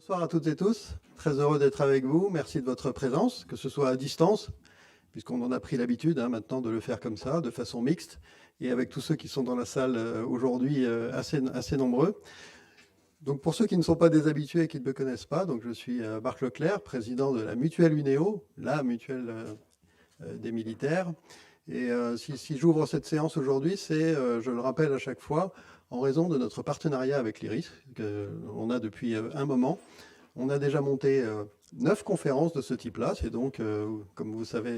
Bonsoir à toutes et tous, très heureux d'être avec vous, merci de votre présence, que ce soit à distance, puisqu'on en a pris l'habitude maintenant de le faire comme ça, de façon mixte, et avec tous ceux qui sont dans la salle aujourd'hui assez nombreux. Donc pour ceux qui ne sont pas des habitués et qui ne me connaissent pas, donc je suis Marc Leclerc, président de la mutuelle Unéo, la mutuelle des militaires. Et si j'ouvre cette séance aujourd'hui, c'est, je le rappelle à chaque fois, en raison de notre partenariat avec l'IRIS, qu'on a depuis un moment. On a déjà monté 9 conférences de ce type-là. C'est donc, comme vous savez,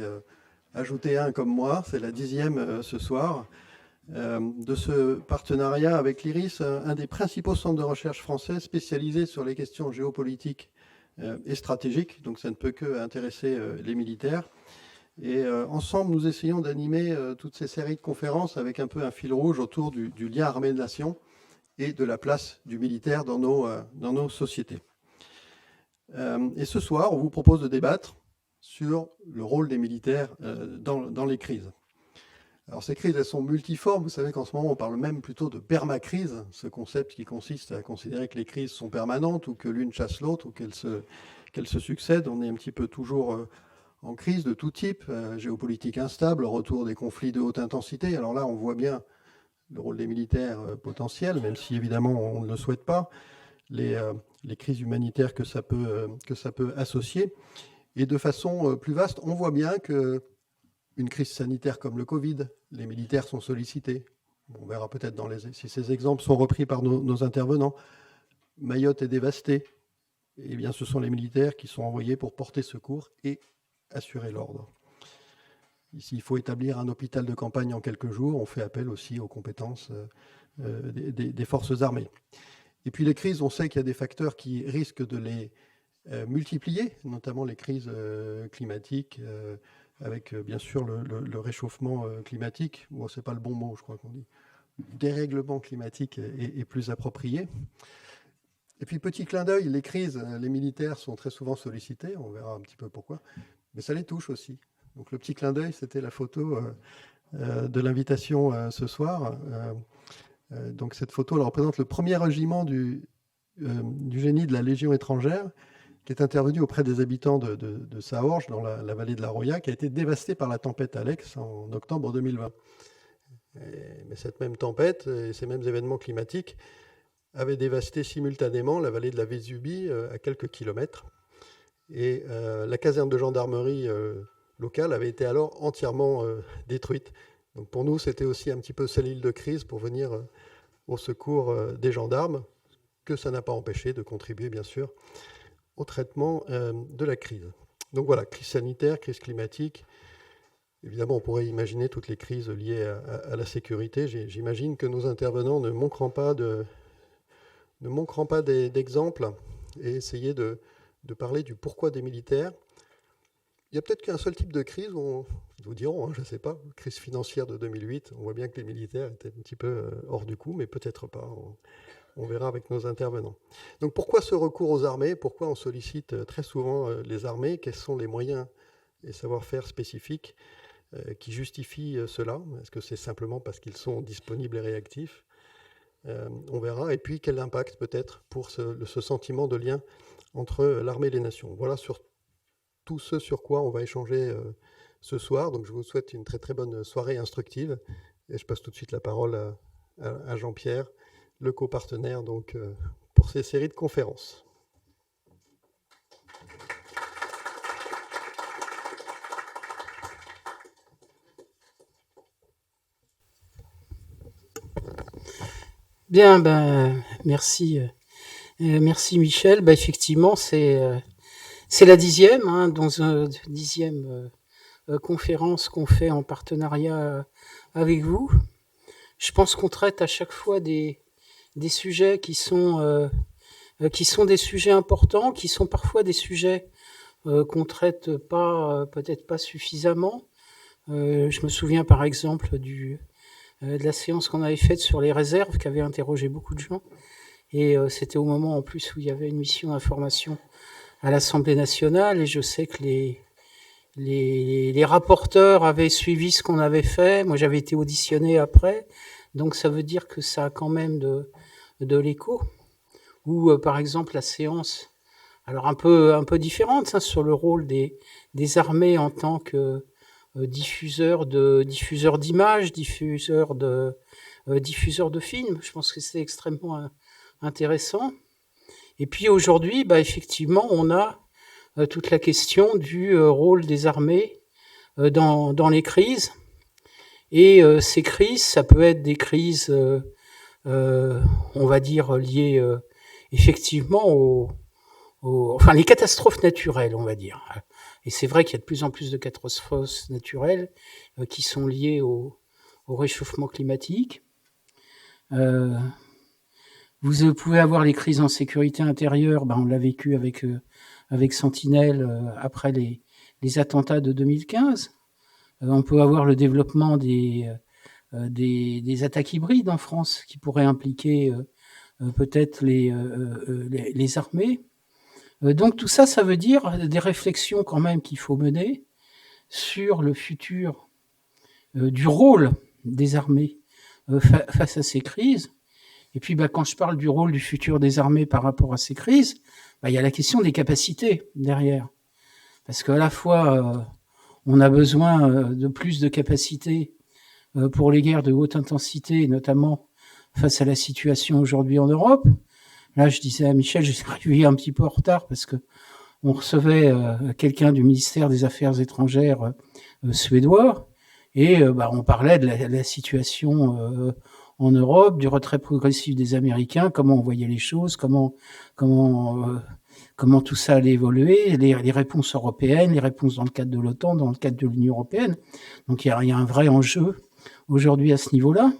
ajouter un comme moi. C'est la 10e ce soir. De ce partenariat avec l'IRIS, un des principaux centres de recherche français spécialisés sur les questions géopolitiques et stratégiques. Donc ça ne peut que intéresser les militaires. Et ensemble, nous essayons d'animer toutes ces séries de conférences avec un peu un fil rouge autour du lien armée-nation et de la place du militaire dans nos sociétés. Et ce soir, on vous propose de débattre sur le rôle des militaires dans les crises. Alors ces crises, elles sont multiformes. Vous savez qu'en ce moment, on parle même plutôt de permacrise, ce concept qui consiste à considérer que les crises sont permanentes ou que l'une chasse l'autre ou qu'elles se succèdent. On est un petit peu toujours en crise de tout type, géopolitique instable, retour des conflits de haute intensité. Alors là, on voit bien le rôle des militaires potentiels, même si évidemment on ne le souhaite pas, les crises humanitaires que ça peut associer. Et de façon plus vaste, on voit bien qu'une crise sanitaire comme le Covid, les militaires sont sollicités. On verra peut-être si ces exemples sont repris par nos intervenants. Mayotte est dévastée. Eh bien, ce sont les militaires qui sont envoyés pour porter secours et assurer l'ordre. Ici, il faut établir un hôpital de campagne en quelques jours. On fait appel aussi aux compétences des forces armées. Et puis les crises, on sait qu'il y a des facteurs qui risquent de les multiplier, notamment les crises climatiques, avec bien sûr le réchauffement climatique. Bon, c'est pas le bon mot, je crois qu'on dit. Dérèglement climatique est plus approprié. Et puis petit clin d'œil, les crises, les militaires sont très souvent sollicités, on verra un petit peu pourquoi, mais ça les touche aussi. Donc le petit clin d'œil, c'était la photo de l'invitation ce soir. Donc cette photo elle représente le premier régiment du génie de la Légion étrangère qui est intervenu auprès des habitants de Saorge, dans la vallée de la Roya, qui a été dévastée par la tempête Alex en octobre 2020. Mais cette même tempête et ces mêmes événements climatiques avaient dévasté simultanément la vallée de la Vésubie à quelques kilomètres. Et la caserne de gendarmerie locale avait été alors entièrement détruite. Donc pour nous, c'était aussi un petit peu cellule de crise pour venir au secours des gendarmes, que ça n'a pas empêché de contribuer, bien sûr, au traitement de la crise. Donc voilà, crise sanitaire, crise climatique. Évidemment, on pourrait imaginer toutes les crises liées à la sécurité. J'imagine que nos intervenants ne manqueront pas d'exemples et essayer de parler du pourquoi des militaires. Il y a peut-être qu'un seul type de crise, ils vous diront, je ne sais pas, crise financière de 2008, on voit bien que les militaires étaient un petit peu hors du coup, mais peut-être pas, on verra avec nos intervenants. Donc pourquoi ce recours aux armées? Pourquoi on sollicite très souvent les armées? Quels sont les moyens et savoir-faire spécifiques qui justifient cela? Est-ce que c'est simplement parce qu'ils sont disponibles et réactifs? On verra. Et puis quel impact peut-être pour ce sentiment de lien entre l'armée et les nations? Voilà sur tout ce sur quoi on va échanger ce soir. Donc je vous souhaite une très très bonne soirée instructive. Et je passe tout de suite la parole à Jean-Pierre, le copartenaire donc, pour ces séries de conférences. Bien, merci. Merci Michel. Effectivement, c'est la 10e, dans une 10e conférence qu'on fait en partenariat avec vous. Je pense qu'on traite à chaque fois des sujets qui sont des sujets importants, qui sont parfois des sujets qu'on traite pas, peut-être pas suffisamment. Je me souviens par exemple de la séance qu'on avait faite sur les réserves, qui avait interrogé beaucoup de gens. Et c'était au moment en plus où il y avait une mission d'information à l'Assemblée nationale. Et je sais que les rapporteurs avaient suivi ce qu'on avait fait. Moi, j'avais été auditionné après. Donc, ça veut dire que ça a quand même de l'écho. Ou, par exemple, la séance alors un peu différentes, hein, sur le rôle des armées en tant que diffuseurs d'images, diffuseurs de films. Je pense que c'est extrêmement intéressant. Et puis aujourd'hui, effectivement, on a toute la question du rôle des armées dans les crises. Et ces crises, ça peut être des crises, on va dire, liées effectivement enfin les catastrophes naturelles, on va dire. Et c'est vrai qu'il y a de plus en plus de catastrophes naturelles qui sont liées au réchauffement climatique. Vous pouvez avoir les crises en sécurité intérieure, on l'a vécu avec Sentinelle après les attentats de 2015. On peut avoir le développement des attaques hybrides en France qui pourraient impliquer peut-être les armées. Donc tout ça, ça veut dire des réflexions quand même qu'il faut mener sur le futur du rôle des armées face à ces crises. Et puis quand je parle du rôle du futur des armées par rapport à ces crises, il y a la question des capacités derrière. Parce qu'à la fois, on a besoin de plus de capacités pour les guerres de haute intensité, notamment face à la situation aujourd'hui en Europe. Là, je disais à Michel, je suis arrivé un petit peu en retard parce que on recevait quelqu'un du ministère des Affaires étrangères suédois et on parlait de la situation en Europe, du retrait progressif des Américains, comment on voyait les choses, comment tout ça allait évoluer, les réponses européennes, les réponses dans le cadre de l'OTAN, dans le cadre de l'Union européenne. Donc il y a un vrai enjeu aujourd'hui à ce niveau-là.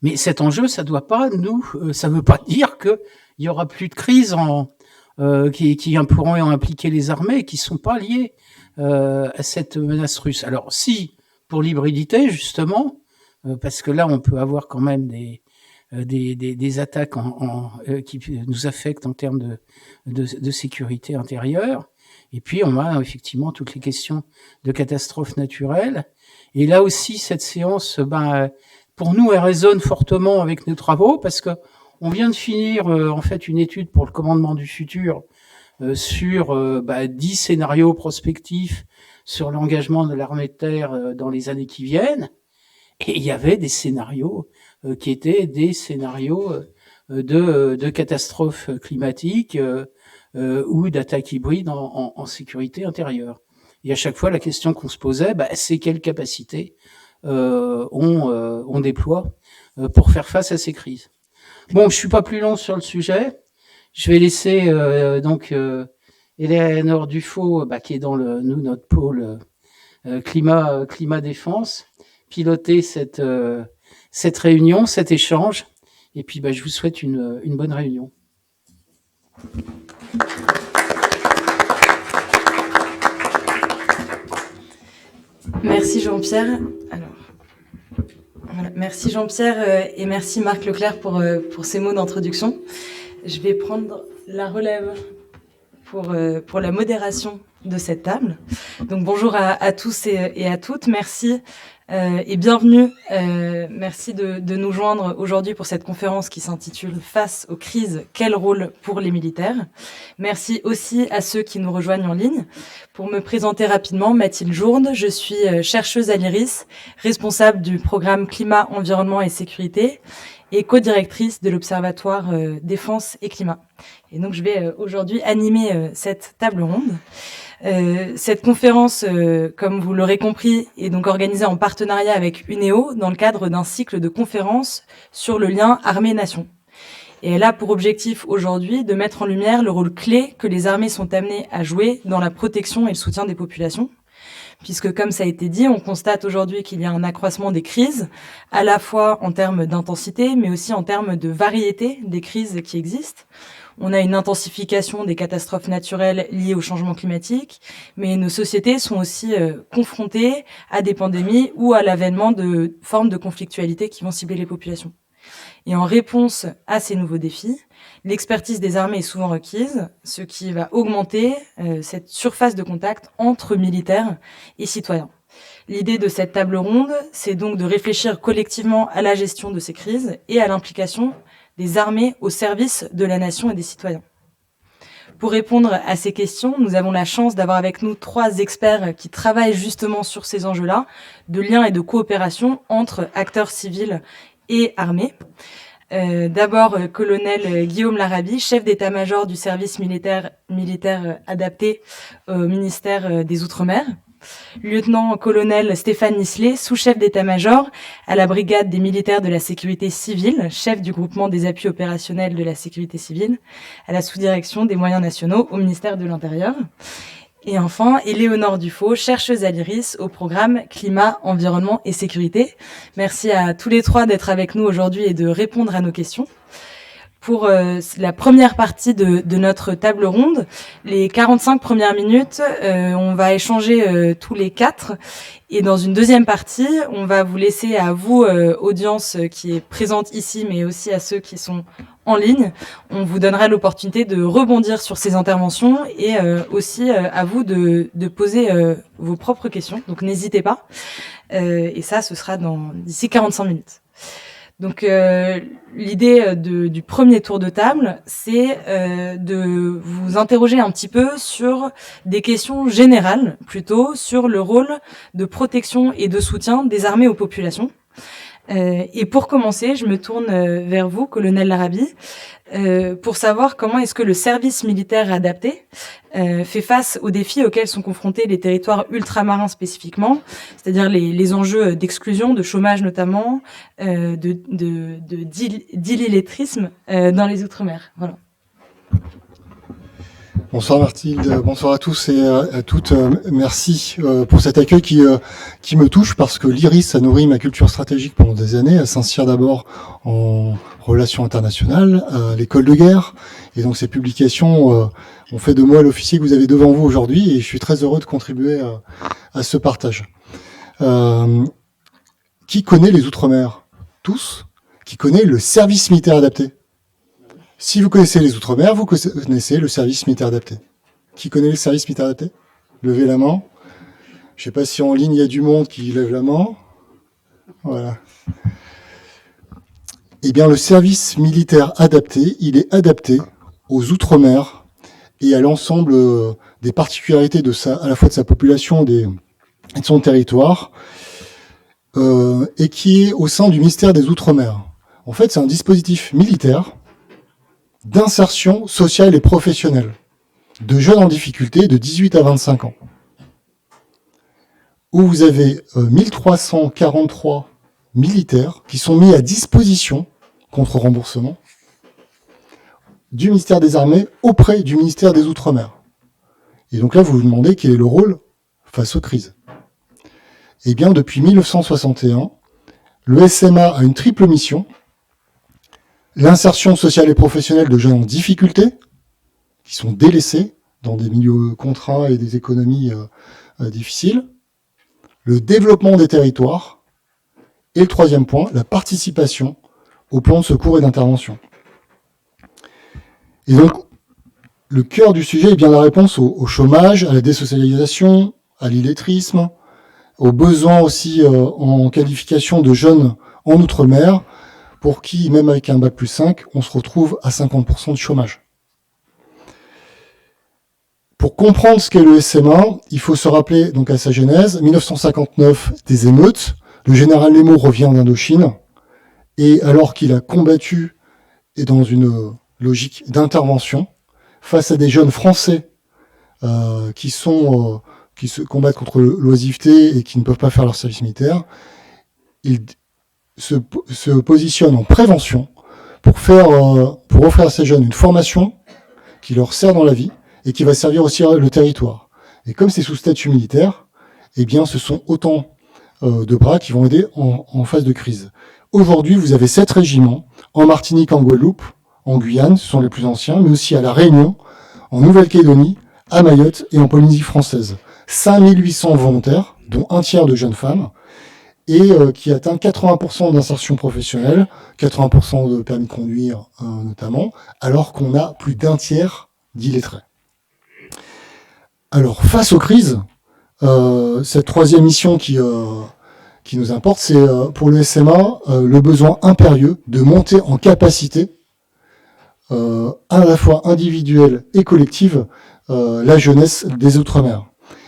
Mais cet enjeu, ça veut pas dire qu'il y aura plus de crises qui pourront impliquer les armées, qui sont pas liées à cette menace russe. Alors si, pour l'hybridité justement, parce que là on peut avoir quand même des attaques qui nous affectent en termes de sécurité intérieure. Et puis on a effectivement toutes les questions de catastrophes naturelles. Et là aussi cette séance, pour nous, elle résonne fortement avec nos travaux parce que on vient de finir en fait une étude pour le commandement du futur sur 10 scénarios prospectifs sur l'engagement de l'armée de terre dans les années qui viennent. Et il y avait des scénarios qui étaient des scénarios de catastrophes climatiques ou d'attaques hybrides en sécurité intérieure. Et à chaque fois, la question qu'on se posait, c'est quelle capacité on déploie pour faire face à ces crises. Bon, je suis pas plus long sur le sujet. Je vais laisser Eleanor Dufaux, qui est dans notre pôle climat défense, piloter cette réunion, cet échange. Et puis, je vous souhaite une bonne réunion. Merci Jean-Pierre. Alors, voilà. Merci Jean-Pierre et merci Marc Leclerc pour ces mots d'introduction. Je vais prendre la relève pour la modération de cette table. Donc bonjour à tous et à toutes. Merci et bienvenue. Merci de nous joindre aujourd'hui pour cette conférence qui s'intitule « Face aux crises, quel rôle pour les militaires ?» Merci aussi à ceux qui nous rejoignent en ligne. Pour me présenter rapidement, Mathilde Jourde, je suis chercheuse à l'IRIS, responsable du programme Climat, Environnement et Sécurité et co-directrice de l'Observatoire Défense et Climat. Et donc je vais aujourd'hui animer cette table ronde. Cette conférence, comme vous l'aurez compris, est donc organisée en partenariat avec UNEO dans le cadre d'un cycle de conférences sur le lien armée-nation. Et elle a pour objectif aujourd'hui de mettre en lumière le rôle clé que les armées sont amenées à jouer dans la protection et le soutien des populations. Puisque, comme ça a été dit, on constate aujourd'hui qu'il y a un accroissement des crises, à la fois en termes d'intensité, mais aussi en termes de variété des crises qui existent. On a une intensification des catastrophes naturelles liées au changement climatique, mais nos sociétés sont aussi confrontées à des pandémies ou à l'avènement de formes de conflictualité qui vont cibler les populations. Et en réponse à ces nouveaux défis, l'expertise des armées est souvent requise, ce qui va augmenter cette surface de contact entre militaires et citoyens. L'idée de cette table ronde, c'est donc de réfléchir collectivement à la gestion de ces crises et à l'implication des armées au service de la nation et des citoyens. Pour répondre à ces questions, nous avons la chance d'avoir avec nous 3 experts qui travaillent justement sur ces enjeux-là, de lien et de coopération entre acteurs civils et armés. D'abord, colonel Guillaume Larabie, chef d'état-major du service militaire adapté au ministère des Outre-mer. Lieutenant-colonel Stéphane Nisley, sous-chef d'état-major à la brigade des militaires de la sécurité civile, chef du groupement des appuis opérationnels de la sécurité civile, à la sous-direction des moyens nationaux au ministère de l'Intérieur. Et enfin, Éléonore Dufaux, chercheuse à l'IRIS au programme Climat, Environnement et Sécurité. Merci à tous les 3 d'être avec nous aujourd'hui et de répondre à nos questions. Pour la première partie de notre table ronde, les 45 premières minutes, on va échanger tous les 4. Et dans une deuxième partie, on va vous laisser à vous, audience qui est présente ici, mais aussi à ceux qui sont en ligne. On vous donnera l'opportunité de rebondir sur ces interventions et aussi à vous de poser vos propres questions. Donc n'hésitez pas. Et ça, ce sera d'ici 45 minutes. Donc l'idée du premier tour de table, c'est de vous interroger un petit peu sur des questions générales, plutôt sur le rôle de protection et de soutien des armées aux populations. Et pour commencer, je me tourne vers vous, colonel Larabie, pour savoir comment est-ce que le service militaire adapté fait face aux défis auxquels sont confrontés les territoires ultramarins spécifiquement, c'est-à-dire les enjeux d'exclusion, de chômage notamment, d'illetrisme dans les Outre-mer. Voilà. Bonsoir Mathilde, bonsoir à tous et à toutes. Merci pour cet accueil qui me touche parce que l'IRIS a nourri ma culture stratégique pendant des années. Elle s'inspire d'abord en relations internationales, à l'école de guerre. Et donc ces publications ont fait de moi l'officier que vous avez devant vous aujourd'hui et je suis très heureux de contribuer à ce partage. Qui connaît les Outre-mer? Tous. Qui connaît le service militaire adapté? Si vous connaissez les Outre-mer, vous connaissez le service militaire adapté. Qui connaît le service militaire adapté? Levez la main. Je ne sais pas si en ligne il y a du monde qui lève la main. Voilà. Eh bien, le service militaire adapté, il est adapté aux Outre-mer et à l'ensemble des particularités à la fois de sa population et de son territoire, et qui est au sein du ministère des Outre-mer. En fait, c'est un dispositif militaire d'insertion sociale et professionnelle de jeunes en difficulté de 18 à 25 ans, où vous avez 1343 militaires qui sont mis à disposition, contre remboursement, du ministère des Armées auprès du ministère des Outre-mer. Et donc là, vous vous demandez quel est le rôle face aux crises. Eh bien, depuis 1961, le SMA a une triple mission: l'insertion sociale et professionnelle de jeunes en difficulté, qui sont délaissés dans des milieux contraints et des économies difficiles, le développement des territoires, et le troisième point, la participation au plan de secours et d'intervention. Et donc, le cœur du sujet est bien la réponse au chômage, à la désocialisation, à l'illettrisme, aux besoins aussi en qualification de jeunes en Outre-mer, pour qui, même avec un bac+5, on se retrouve à 50% de chômage. Pour comprendre ce qu'est le SMA, il faut se rappeler donc à sa genèse, 1959, des émeutes. Le général Nemo revient d'Indochine, et alors qu'il a combattu, et dans une logique d'intervention, face à des jeunes Français qui se combattent contre l'oisiveté et qui ne peuvent pas faire leur service militaire, il se positionne en prévention pour offrir à ces jeunes une formation qui leur sert dans la vie et qui va servir aussi le territoire. Et comme c'est sous statut militaire, eh bien, ce sont autant de bras qui vont aider en phase de crise. Aujourd'hui, vous avez 7 régiments en Martinique, en Guadeloupe, en Guyane, ce sont les plus anciens, mais aussi à La Réunion, en Nouvelle-Calédonie, à Mayotte et en Polynésie française. 5800 volontaires, dont un tiers de jeunes femmes, et qui atteint 80% d'insertion professionnelle, 80% de permis de conduire notamment, alors qu'on a plus d'un tiers d'illettrés. Alors, face aux crises, cette troisième mission qui nous importe, c'est pour le SMA le besoin impérieux de monter en capacité à la fois individuelle et collective, la jeunesse des Outre-mer.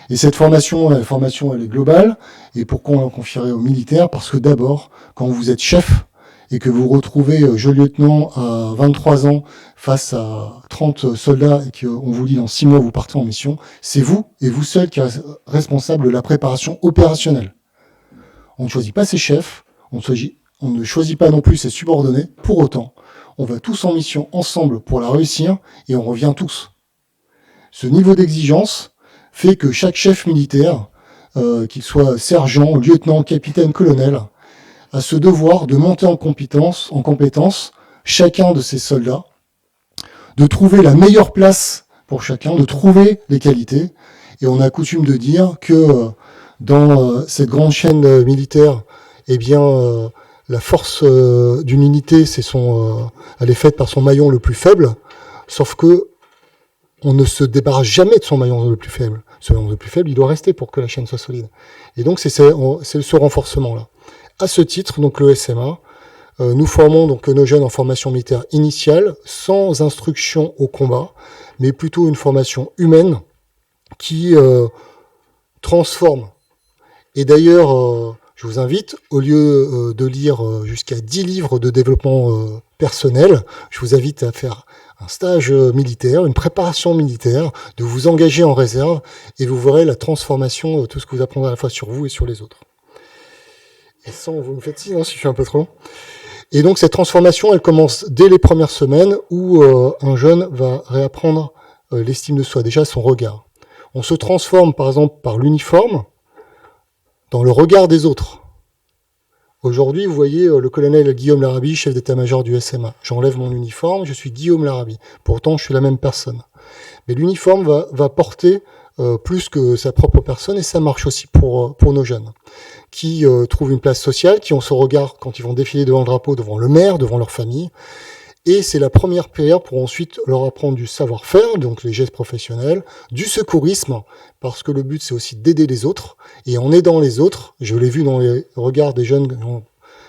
Et cette formation, elle est globale. Et pourquoi on l'a confiée aux militaires? Parce que d'abord, quand vous êtes chef et que vous vous retrouvez jeune lieutenant à 23 ans face à 30 soldats et qu'on vous dit dans 6 mois vous partez en mission, c'est vous et vous seul qui êtes responsable de la préparation opérationnelle. On ne choisit pas ses chefs, on ne choisit pas non plus ses subordonnés. Pour autant, on va tous en mission ensemble pour la réussir et on revient tous. Ce niveau d'exigence fait que chaque chef militaire, qu'il soit sergent, lieutenant, capitaine, colonel, a ce devoir de monter en compétence chacun de ces soldats, de trouver la meilleure place pour chacun, de trouver les qualités. Et on a coutume de dire que dans cette grande chaîne militaire, eh bien, la force d'une unité, elle est faite par son maillon le plus faible, sauf que on ne se débarrasse jamais de son maillon le plus faible. Ce maillon le plus faible, il doit rester pour que la chaîne soit solide. Et donc, c'est ce renforcement-là. À ce titre, donc le SMA, nous formons donc nos jeunes en formation militaire initiale, sans instruction au combat, mais plutôt une formation humaine qui transforme. Et d'ailleurs, je vous invite, au lieu de lire jusqu'à 10 livres de développement personnel, je vous invite à faire un stage militaire, une préparation militaire, de vous engager en réserve, et vous verrez la transformation, tout ce que vous apprendrez à la fois sur vous et sur les autres. Et sans, vous me faites signe, si je suis un peu trop long. Et donc cette transformation, elle commence dès les premières semaines où un jeune va réapprendre l'estime de soi, déjà son regard. On se transforme par exemple par l'uniforme dans le regard des autres. Aujourd'hui, vous voyez le colonel Guillaume Larrabie, chef d'état-major du SMA. J'enlève mon uniforme, je suis Guillaume Larrabie. Pourtant, je suis la même personne. Mais l'uniforme va porter plus que sa propre personne, et ça marche aussi pour nos jeunes qui trouvent une place sociale, qui ont ce regard quand ils vont défiler devant le drapeau, devant le maire, devant leur famille. Et c'est la première pierre pour ensuite leur apprendre du savoir-faire, donc les gestes professionnels, du secourisme, parce que le but c'est aussi d'aider les autres. Et en aidant les autres, je l'ai vu dans les regards des jeunes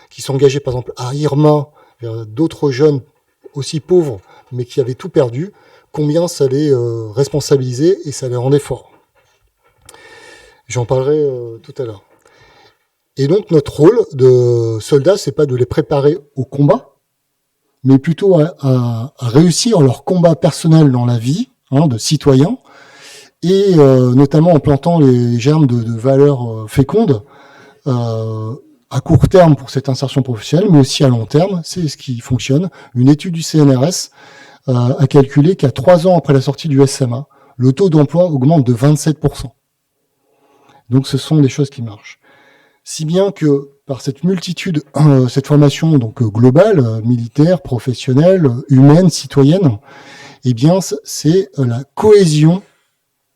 qui sont engagés par exemple à Irma, vers d'autres jeunes aussi pauvres, mais qui avaient tout perdu, combien ça les responsabilisait et ça les rendait forts. J'en parlerai tout à l'heure. Et donc notre rôle de soldat, c'est pas de les préparer au combat, mais plutôt à réussir leur combat personnel dans la vie, de citoyens, et notamment en plantant les germes de valeurs fécondes à court terme pour cette insertion professionnelle, mais aussi à long terme. C'est ce qui fonctionne. Une étude du CNRS a calculé qu'à 3 ans après la sortie du SMA, le taux d'emploi augmente de 27%. Donc ce sont des choses qui marchent. Si bien que par cette multitude, cette formation donc globale, militaire, professionnelle, humaine, citoyenne, eh bien c'est la cohésion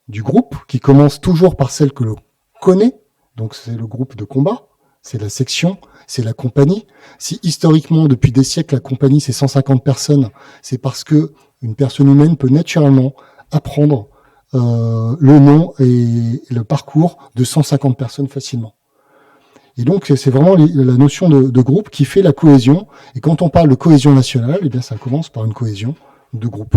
du groupe qui commence toujours par celle que l'on connaît. Donc c'est le groupe de combat, c'est la section, c'est la compagnie. Si historiquement depuis des siècles la compagnie c'est 150 personnes, c'est parce que une personne humaine peut naturellement apprendre le nom et le parcours de 150 personnes facilement. Et donc, c'est vraiment la notion de groupe qui fait la cohésion. Et quand on parle de cohésion nationale, eh bien, ça commence par une cohésion de groupe.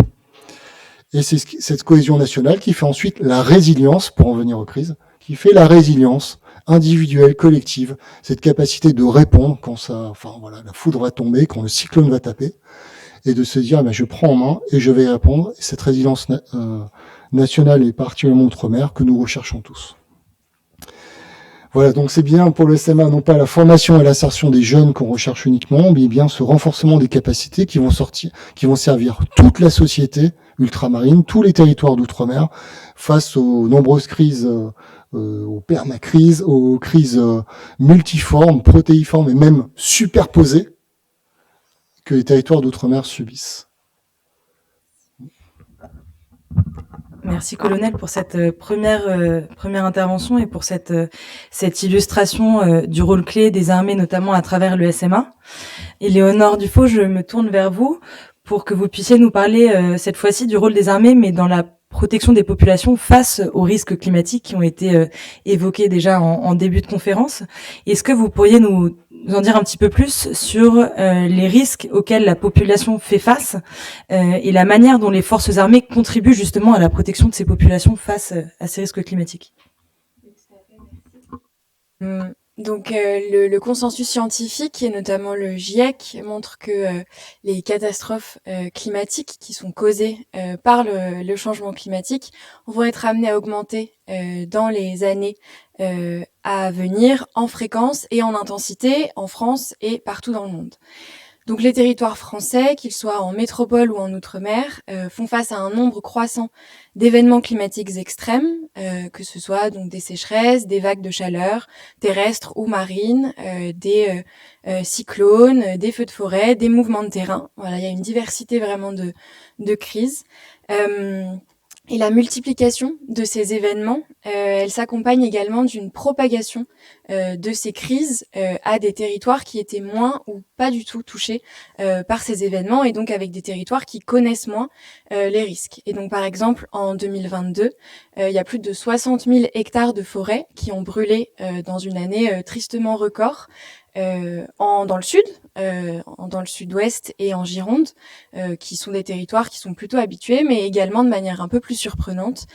Et c'est cette cohésion nationale qui fait ensuite la résilience, pour en venir aux crises, qui fait la résilience individuelle, collective, cette capacité de répondre quand la foudre va tomber, quand le cyclone va taper, et de se dire, je prends en main et je vais répondre. Et cette résilience nationale et particulièrement outre-mer que nous recherchons tous. Voilà, donc c'est bien pour le SMA, non pas la formation et l'insertion des jeunes qu'on recherche uniquement, mais bien ce renforcement des capacités qui vont servir toute la société ultramarine, tous les territoires d'outre-mer, face aux nombreuses crises, aux permacrises, aux crises multiformes, protéiformes et même superposées que les territoires d'outre-mer subissent. Merci colonel pour cette première intervention et pour cette illustration du rôle clé des armées, notamment à travers le SMA. Éléonore Dufaux, je me tourne vers vous pour que vous puissiez nous parler cette fois-ci du rôle des armées, mais dans la protection des populations face aux risques climatiques qui ont été évoqués déjà en début de conférence. Est-ce que vous pourriez nous nous en dire un petit peu plus sur les risques auxquels la population fait face et la manière dont les forces armées contribuent justement à la protection de ces populations face à ces risques climatiques. Donc le consensus scientifique, et notamment le GIEC, montre que les catastrophes climatiques qui sont causées par le changement climatique vont être amenées à augmenter dans les années à venir en fréquence et en intensité en France et partout dans le monde. Donc les territoires français, qu'ils soient en métropole ou en outre-mer, font face à un nombre croissant d'événements climatiques extrêmes, que ce soit donc des sécheresses, des vagues de chaleur terrestres ou marines, des cyclones, des feux de forêt, des mouvements de terrain. Voilà, il y a une diversité vraiment de crises. Et la multiplication de ces événements, elle s'accompagne également d'une propagation de ces crises à des territoires qui étaient moins ou pas du tout touchés par ces événements, et donc avec des territoires qui connaissent moins les risques. Et donc par exemple en 2022, il y a plus de 60 000 hectares de forêt qui ont brûlé dans une année tristement record. Dans le sud, dans le sud-ouest et en Gironde, qui sont des territoires qui sont plutôt habitués, mais également de manière un peu plus surprenante,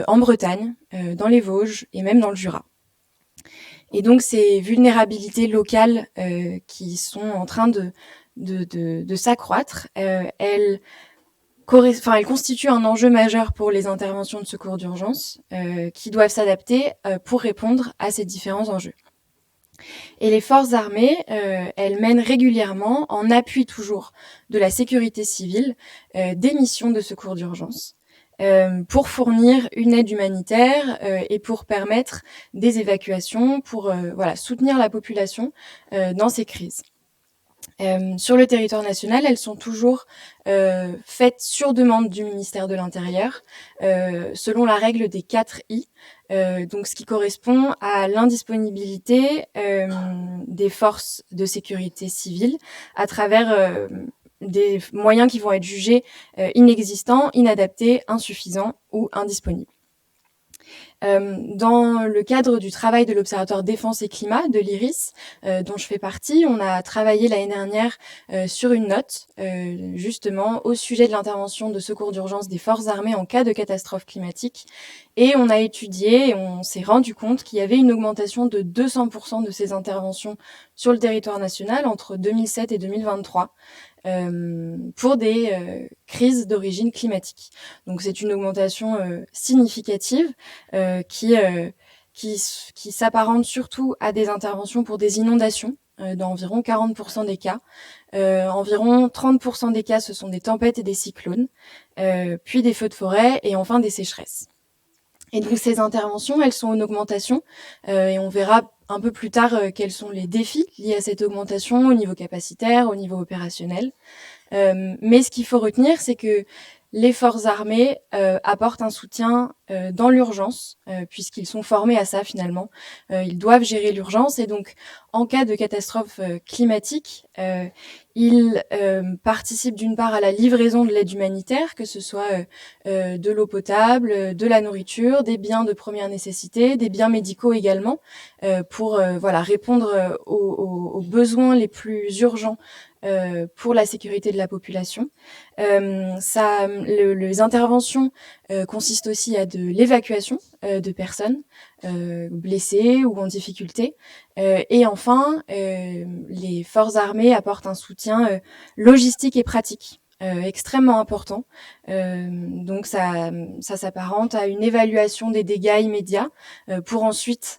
en Bretagne, dans les Vosges et même dans le Jura. Et donc ces vulnérabilités locales qui sont en train de s'accroître, elles constituent un enjeu majeur pour les interventions de secours d'urgence qui doivent s'adapter pour répondre à ces différents enjeux. Et les forces armées, elles mènent régulièrement, en appui toujours de la sécurité civile, des missions de secours d'urgence pour fournir une aide humanitaire et pour permettre des évacuations, pour soutenir la population dans ces crises. Sur le territoire national, elles sont toujours faites sur demande du ministère de l'Intérieur, selon la règle des 4 I, donc ce qui correspond à l'indisponibilité des forces de sécurité civile à travers des moyens qui vont être jugés inexistants, inadaptés, insuffisants ou indisponibles. Dans le cadre du travail de l'Observatoire Défense et Climat de l'IRIS, dont je fais partie, on a travaillé l'année dernière sur une note justement au sujet de l'intervention de secours d'urgence des forces armées en cas de catastrophe climatique. Et on a étudié et on s'est rendu compte qu'il y avait une augmentation de 200% de ces interventions sur le territoire national entre 2007 et 2023. Pour des crises d'origine climatique. Donc c'est une augmentation significative qui s'apparente surtout à des interventions pour des inondations dans environ 40% des cas. Environ 30% des cas, ce sont des tempêtes et des cyclones, puis des feux de forêt et enfin des sécheresses. Et donc ces interventions, elles sont en augmentation et on verra un peu plus tard quels sont les défis liés à cette augmentation au niveau capacitaire, au niveau opérationnel. Mais ce qu'il faut retenir, c'est que les forces armées apportent un soutien dans l'urgence, puisqu'ils sont formés à ça finalement. Ils doivent gérer l'urgence et donc en cas de catastrophe climatique, ils participent d'une part à la livraison de l'aide humanitaire, que ce soit de l'eau potable, de la nourriture, des biens de première nécessité, des biens médicaux également, pour répondre aux besoins les plus urgents pour la sécurité de la population. Les interventions consistent aussi à de l'évacuation de personnes blessées ou en difficulté. Et enfin, les forces armées apportent un soutien logistique et pratique extrêmement important. Donc ça s'apparente à une évaluation des dégâts immédiats pour ensuite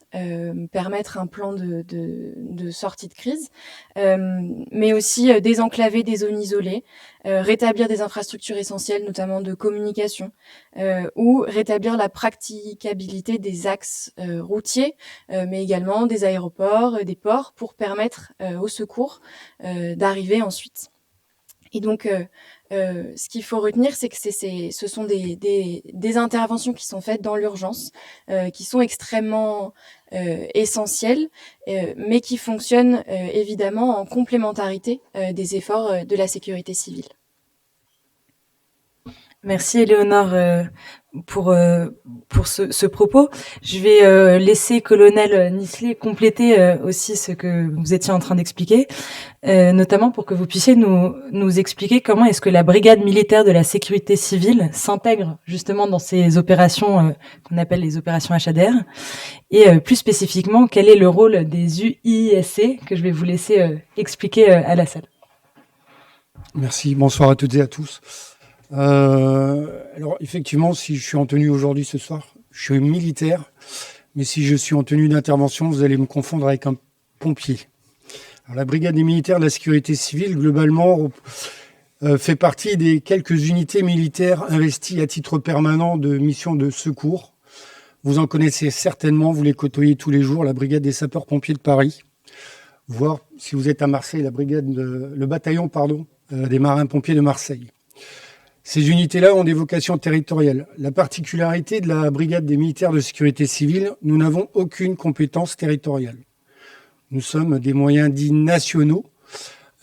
permettre un plan de sortie de crise, mais aussi désenclaver des zones isolées, rétablir des infrastructures essentielles, notamment de communication, ou rétablir la praticabilité des axes routiers, mais également des aéroports, des ports, pour permettre aux secours d'arriver ensuite. Et donc, ce qu'il faut retenir, c'est que ce sont des interventions qui sont faites dans l'urgence, qui sont extrêmement essentielles, mais qui fonctionnent évidemment en complémentarité des efforts de la sécurité civile. Merci Éléonore pour ce propos. Je vais laisser Colonel Nisley compléter aussi ce que vous étiez en train d'expliquer, notamment pour que vous puissiez nous expliquer comment est-ce que la brigade militaire de la sécurité civile s'intègre justement dans ces opérations qu'on appelle les opérations HADR, et plus spécifiquement quel est le rôle des UISC que je vais vous laisser expliquer à la salle. Merci, bonsoir à toutes et à tous. Alors effectivement, si je suis en tenue aujourd'hui ce soir, je suis militaire, mais si je suis en tenue d'intervention, vous allez me confondre avec un pompier. Alors, la brigade des militaires de la sécurité civile, globalement, fait partie des quelques unités militaires investies à titre permanent de missions de secours. Vous en connaissez certainement, vous les côtoyez tous les jours, la brigade des sapeurs-pompiers de Paris, voire si vous êtes à Marseille, le bataillon des marins-pompiers de Marseille. Ces unités-là ont des vocations territoriales. La particularité de la brigade des militaires de sécurité civile, nous n'avons aucune compétence territoriale. Nous sommes des moyens dits nationaux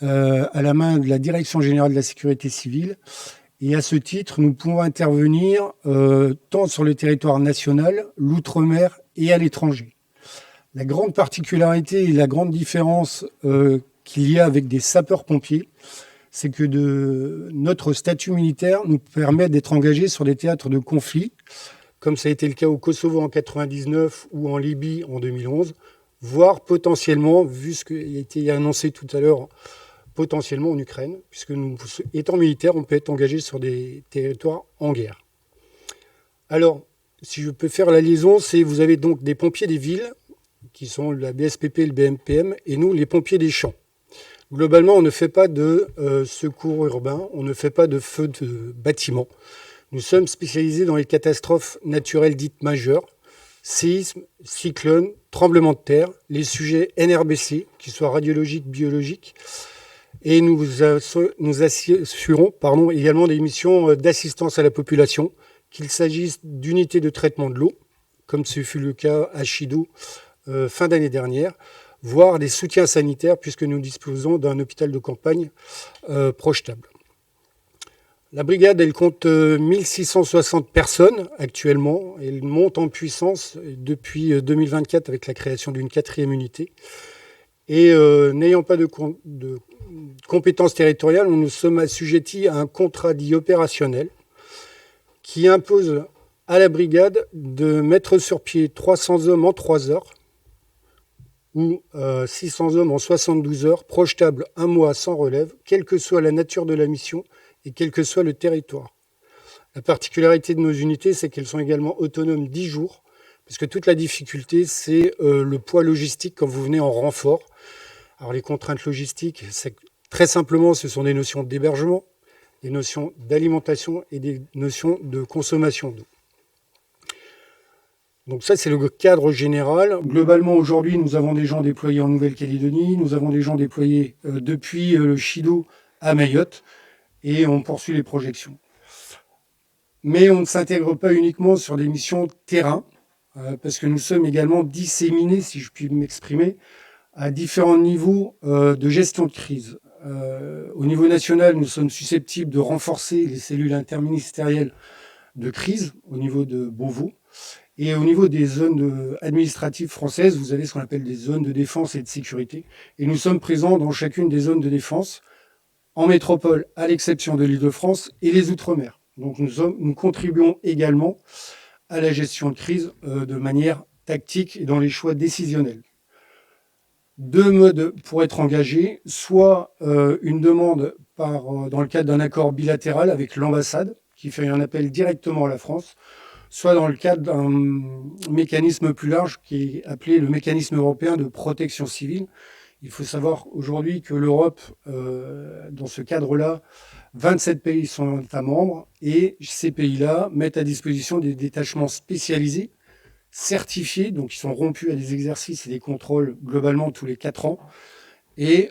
à la main de la Direction générale de la sécurité civile. Et à ce titre, nous pouvons intervenir tant sur le territoire national, l'outre-mer et à l'étranger. La grande particularité et la grande différence qu'il y a avec des sapeurs-pompiers, c'est que notre statut militaire nous permet d'être engagés sur des théâtres de conflit, comme ça a été le cas au Kosovo en 1999 ou en Libye en 2011, voire potentiellement, vu ce qui a été annoncé tout à l'heure, potentiellement en Ukraine, puisque nous, étant militaires, on peut être engagé sur des territoires en guerre. Alors, si je peux faire la liaison, vous avez donc des pompiers des villes, qui sont la BSPP et le BMPM, et nous, les pompiers des champs. Globalement, on ne fait pas de secours urbain, on ne fait pas de feu de bâtiment. Nous sommes spécialisés dans les catastrophes naturelles dites majeures, séismes, cyclones, tremblements de terre, les sujets NRBC, qu'ils soient radiologiques, biologiques, et nous assurons également des missions d'assistance à la population, qu'il s'agisse d'unités de traitement de l'eau, comme ce fut le cas à Chido fin d'année dernière, voire des soutiens sanitaires, puisque nous disposons d'un hôpital de campagne projetable. La brigade, elle compte 1660 personnes actuellement. Elle monte en puissance depuis 2024 avec la création d'une 4e unité. Et n'ayant pas de compétences territoriales, nous sommes assujettis à un contrat dit opérationnel qui impose à la brigade de mettre sur pied 300 hommes en 3 heures ou 600 hommes en 72 heures, projetables 1 mois sans relève, quelle que soit la nature de la mission et quel que soit le territoire. La particularité de nos unités, c'est qu'elles sont également autonomes 10 jours, parce que toute la difficulté, c'est le poids logistique quand vous venez en renfort. Alors les contraintes logistiques, très simplement, ce sont des notions d'hébergement, des notions d'alimentation et des notions de consommation d'eau. Donc ça, c'est le cadre général. Globalement, aujourd'hui, nous avons des gens déployés en Nouvelle-Calédonie, nous avons des gens déployés depuis le Chido à Mayotte, et on poursuit les projections. Mais on ne s'intègre pas uniquement sur des missions terrain, parce que nous sommes également disséminés, si je puis m'exprimer, à différents niveaux de gestion de crise. Au niveau national, nous sommes susceptibles de renforcer les cellules interministérielles de crise au niveau de Beauvau. Et au niveau des zones administratives françaises, vous avez ce qu'on appelle des zones de défense et de sécurité. Et nous sommes présents dans chacune des zones de défense, en métropole, à l'exception de l'Île-de-France et les Outre-mer. Donc nous contribuons également à la gestion de crise de manière tactique et dans les choix décisionnels. 2 modes pour être engagé, soit une demande dans le cadre d'un accord bilatéral avec l'ambassade, qui fait un appel directement à la France, soit dans le cadre d'un mécanisme plus large qui est appelé le mécanisme européen de protection civile. Il faut savoir aujourd'hui que l'Europe, dans ce cadre-là, 27 pays sont États membres et ces pays-là mettent à disposition des détachements spécialisés, certifiés, donc qui sont rompus à des exercices et des contrôles globalement tous les 4 ans et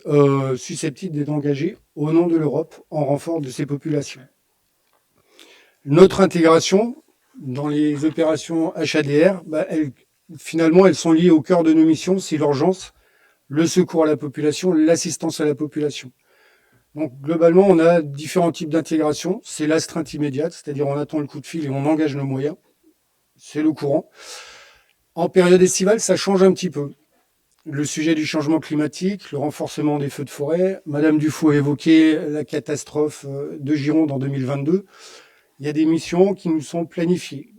susceptibles d'être engagés au nom de l'Europe en renfort de ces populations. Notre intégration dans les opérations HADR, finalement, elles sont liées au cœur de nos missions, c'est l'urgence, le secours à la population, l'assistance à la population. Donc, globalement, on a différents types d'intégration. C'est l'astreinte immédiate, c'est-à-dire on attend le coup de fil et on engage nos moyens. C'est le courant. En période estivale, ça change un petit peu. Le sujet du changement climatique, le renforcement des feux de forêt. Madame Dufault a évoqué la catastrophe de Gironde en 2022. Il y a des missions qui nous sont planifiées.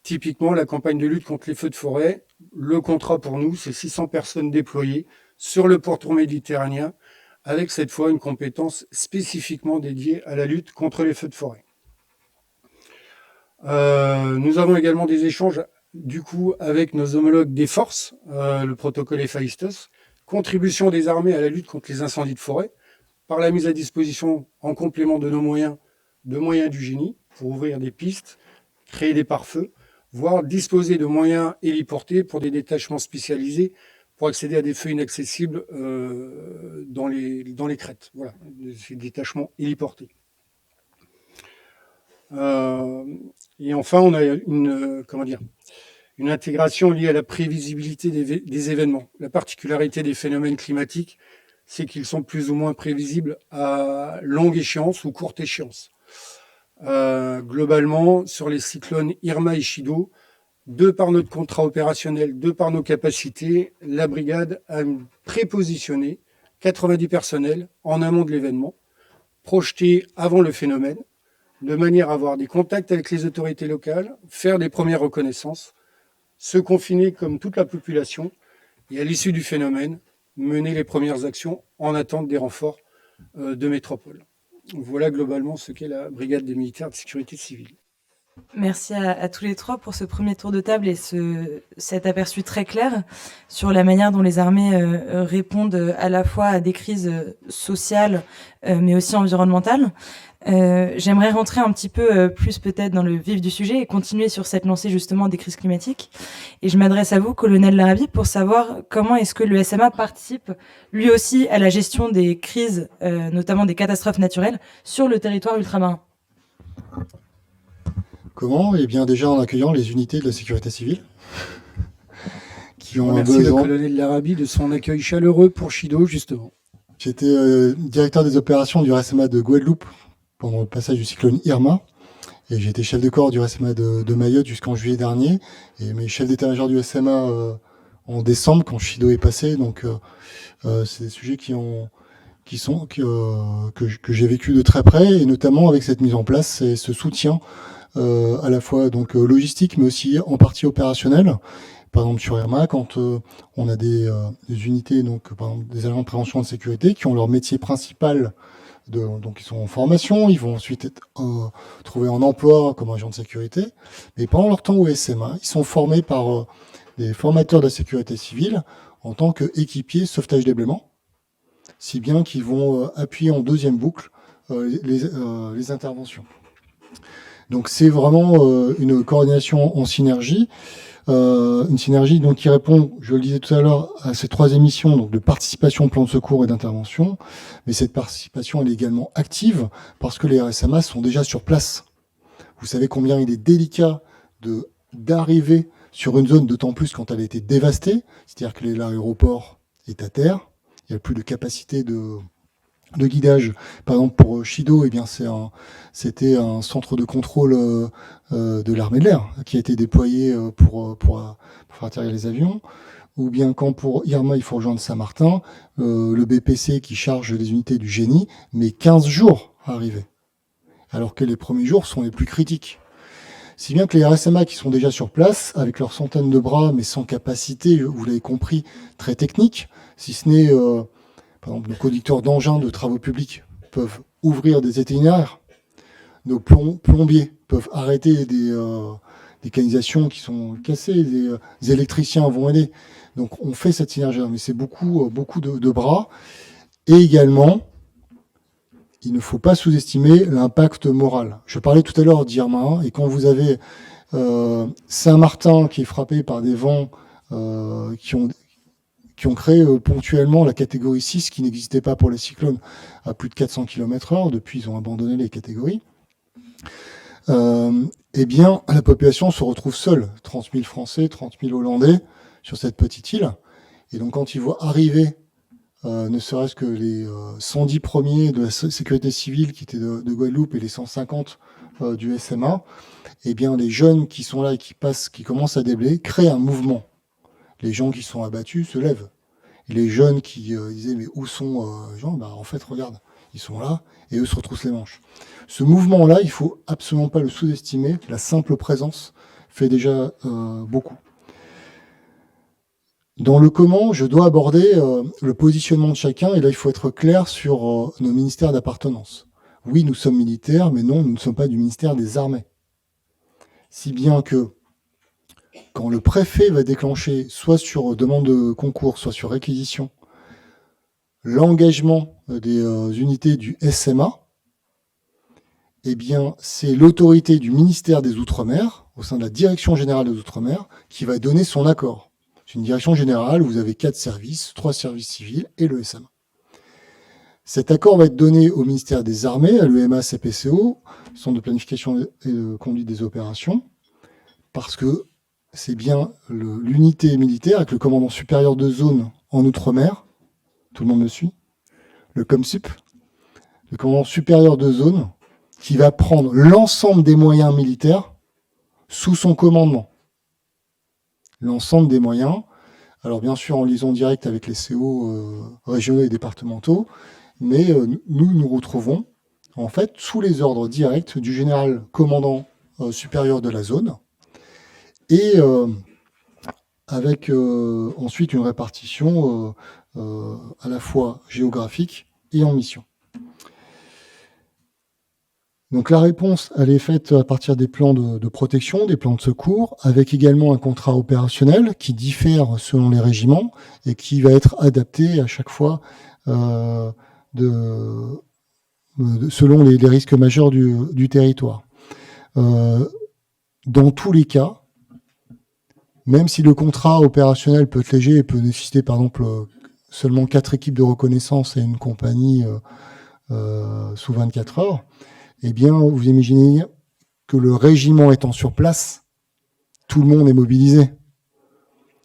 Typiquement, la campagne de lutte contre les feux de forêt. Le contrat pour nous, c'est 600 personnes déployées sur le pourtour méditerranéen, avec cette fois une compétence spécifiquement dédiée à la lutte contre les feux de forêt. Nous avons également des échanges du coup avec nos homologues des forces, le protocole Héphaïstos, contribution des armées à la lutte contre les incendies de forêt, par la mise à disposition en complément de nos moyens, de moyens du génie, pour ouvrir des pistes, créer des pare-feux, voire disposer de moyens héliportés pour des détachements spécialisés pour accéder à des feux inaccessibles dans les crêtes. Voilà, ces détachements héliportés. Et enfin, on a une intégration liée à la prévisibilité des événements. La particularité des phénomènes climatiques, c'est qu'ils sont plus ou moins prévisibles à longue échéance ou courte échéance. Globalement, sur les cyclones Irma et Chido, de par notre contrat opérationnel, de par nos capacités, la brigade a prépositionné 90 personnels en amont de l'événement, projetés avant le phénomène, de manière à avoir des contacts avec les autorités locales, faire des premières reconnaissances, se confiner comme toute la population et à l'issue du phénomène, mener les premières actions en attente des renforts de métropole. Voilà globalement ce qu'est la brigade des militaires de sécurité civile. Merci à tous les trois pour ce premier tour de table et cet aperçu très clair sur la manière dont les armées répondent à la fois à des crises sociales mais aussi environnementales. J'aimerais rentrer un petit peu plus peut-être dans le vif du sujet et continuer sur cette lancée justement des crises climatiques. Et je m'adresse à vous, colonel Larrabee, pour savoir comment est-ce que le SMA participe lui aussi à la gestion des crises, notamment des catastrophes naturelles, sur le territoire ultramarin. Comment? Eh bien, déjà en accueillant les unités de la sécurité civile qui ont Merci besoin. le colonel Larrabee de son accueil chaleureux pour Chido, justement. J'étais directeur des opérations du RSMA de Guadeloupe pendant le passage du cyclone Irma. Et j'ai été chef de corps du RSMA de Mayotte jusqu'en juillet dernier. Et mes chefs d'état-major du SMA en décembre, quand Chido est passé. Donc, c'est des sujets que j'ai vécu de très près, et notamment avec cette mise en place et ce soutien à la fois donc logistique, mais aussi en partie opérationnel. Par exemple sur Irma, quand on a des unités, donc par exemple des agents de prévention de sécurité, qui ont leur métier principal, donc ils sont en formation, ils vont ensuite être trouver un emploi comme agent de sécurité, mais pendant leur temps au SMA, ils sont formés par des formateurs de la sécurité civile en tant qu'équipiers sauvetage déblaiement, si bien qu'ils vont appuyer en deuxième boucle les interventions. Donc c'est vraiment une coordination en synergie, une synergie donc qui répond, je le disais tout à l'heure, à ces trois émissions donc de participation au plan de secours et d'intervention. Mais cette participation elle est également active parce que les RSMA sont déjà sur place. Vous savez combien il est délicat d'arriver sur une zone, d'autant plus quand elle a été dévastée, c'est-à-dire que l'aéroport est à terre, il n'y a plus de capacité de guidage. Par exemple, pour Chido, eh bien, c'était un centre de contrôle de l'armée de l'air qui a été déployé pour faire atterrir les avions. Ou bien quand pour Irma, il faut rejoindre Saint-Martin, le BPC qui charge les unités du génie met 15 jours à arriver. Alors que les premiers jours sont les plus critiques. Si bien que les RSMA qui sont déjà sur place, avec leurs centaines de bras, mais sans capacité, vous l'avez compris, très technique, si ce n'est... par exemple, nos conducteurs d'engins de travaux publics peuvent ouvrir des éteignaires. Nos plombiers peuvent arrêter des canalisations qui sont cassées. Des électriciens vont aider. Donc, on fait cette synergie. Mais c'est beaucoup de bras. Et également, il ne faut pas sous-estimer l'impact moral. Je parlais tout à l'heure d'Irma. Et quand vous avez Saint-Martin qui est frappé par des vents qui ont créé ponctuellement la catégorie 6 qui n'existait pas pour les cyclones à plus de 400 km/h. Depuis, ils ont abandonné les catégories. Eh bien, la population se retrouve seule. 30 000 Français, 30 000 Hollandais sur cette petite île. Et donc, quand ils voient arriver ne serait-ce que les 110 premiers de la sécurité civile qui étaient de Guadeloupe et les 150 du SMA, eh bien les jeunes qui sont là et qui commencent à déblayer créent un mouvement. Les gens qui sont abattus se lèvent. Et les jeunes qui disaient mais où sont les gens, en fait regarde, ils sont là et eux se retroussent les manches. Ce mouvement-là, il faut absolument pas le sous-estimer. La simple présence fait déjà beaucoup. Dans le comment, je dois aborder le positionnement de chacun, et là il faut être clair sur nos ministères d'appartenance. Oui, nous sommes militaires, mais non, nous ne sommes pas du ministère des Armées. Si bien que quand le préfet va déclencher, soit sur demande de concours, soit sur réquisition, l'engagement des unités du SMA, eh bien, c'est l'autorité du ministère des Outre-mer, au sein de la Direction générale des Outre-mer, qui va donner son accord. C'est une direction générale où vous avez 4 services, 3 services civils et le SMA. Cet accord va être donné au ministère des Armées, à l'EMA CPCO, Centre de planification et de conduite des opérations, parce que c'est bien l'unité militaire avec le commandant supérieur de zone en Outre-mer, tout le monde me suit, le COMSUP, le commandant supérieur de zone, qui va prendre l'ensemble des moyens militaires sous son commandement. L'ensemble des moyens, alors bien sûr en liaison directe avec les CO régionaux et départementaux, mais nous retrouvons en fait sous les ordres directs du général commandant supérieur de la zone, et avec ensuite une répartition à la fois géographique et en mission. Donc la réponse, elle est faite à partir des plans de protection, des plans de secours, avec également un contrat opérationnel qui diffère selon les régiments et qui va être adapté à chaque fois selon les risques majeurs du territoire. Dans tous les cas, même si le contrat opérationnel peut être léger et peut nécessiter par exemple seulement 4 équipes de reconnaissance et une compagnie sous 24 heures, eh bien, vous imaginez que le régiment étant sur place, tout le monde est mobilisé.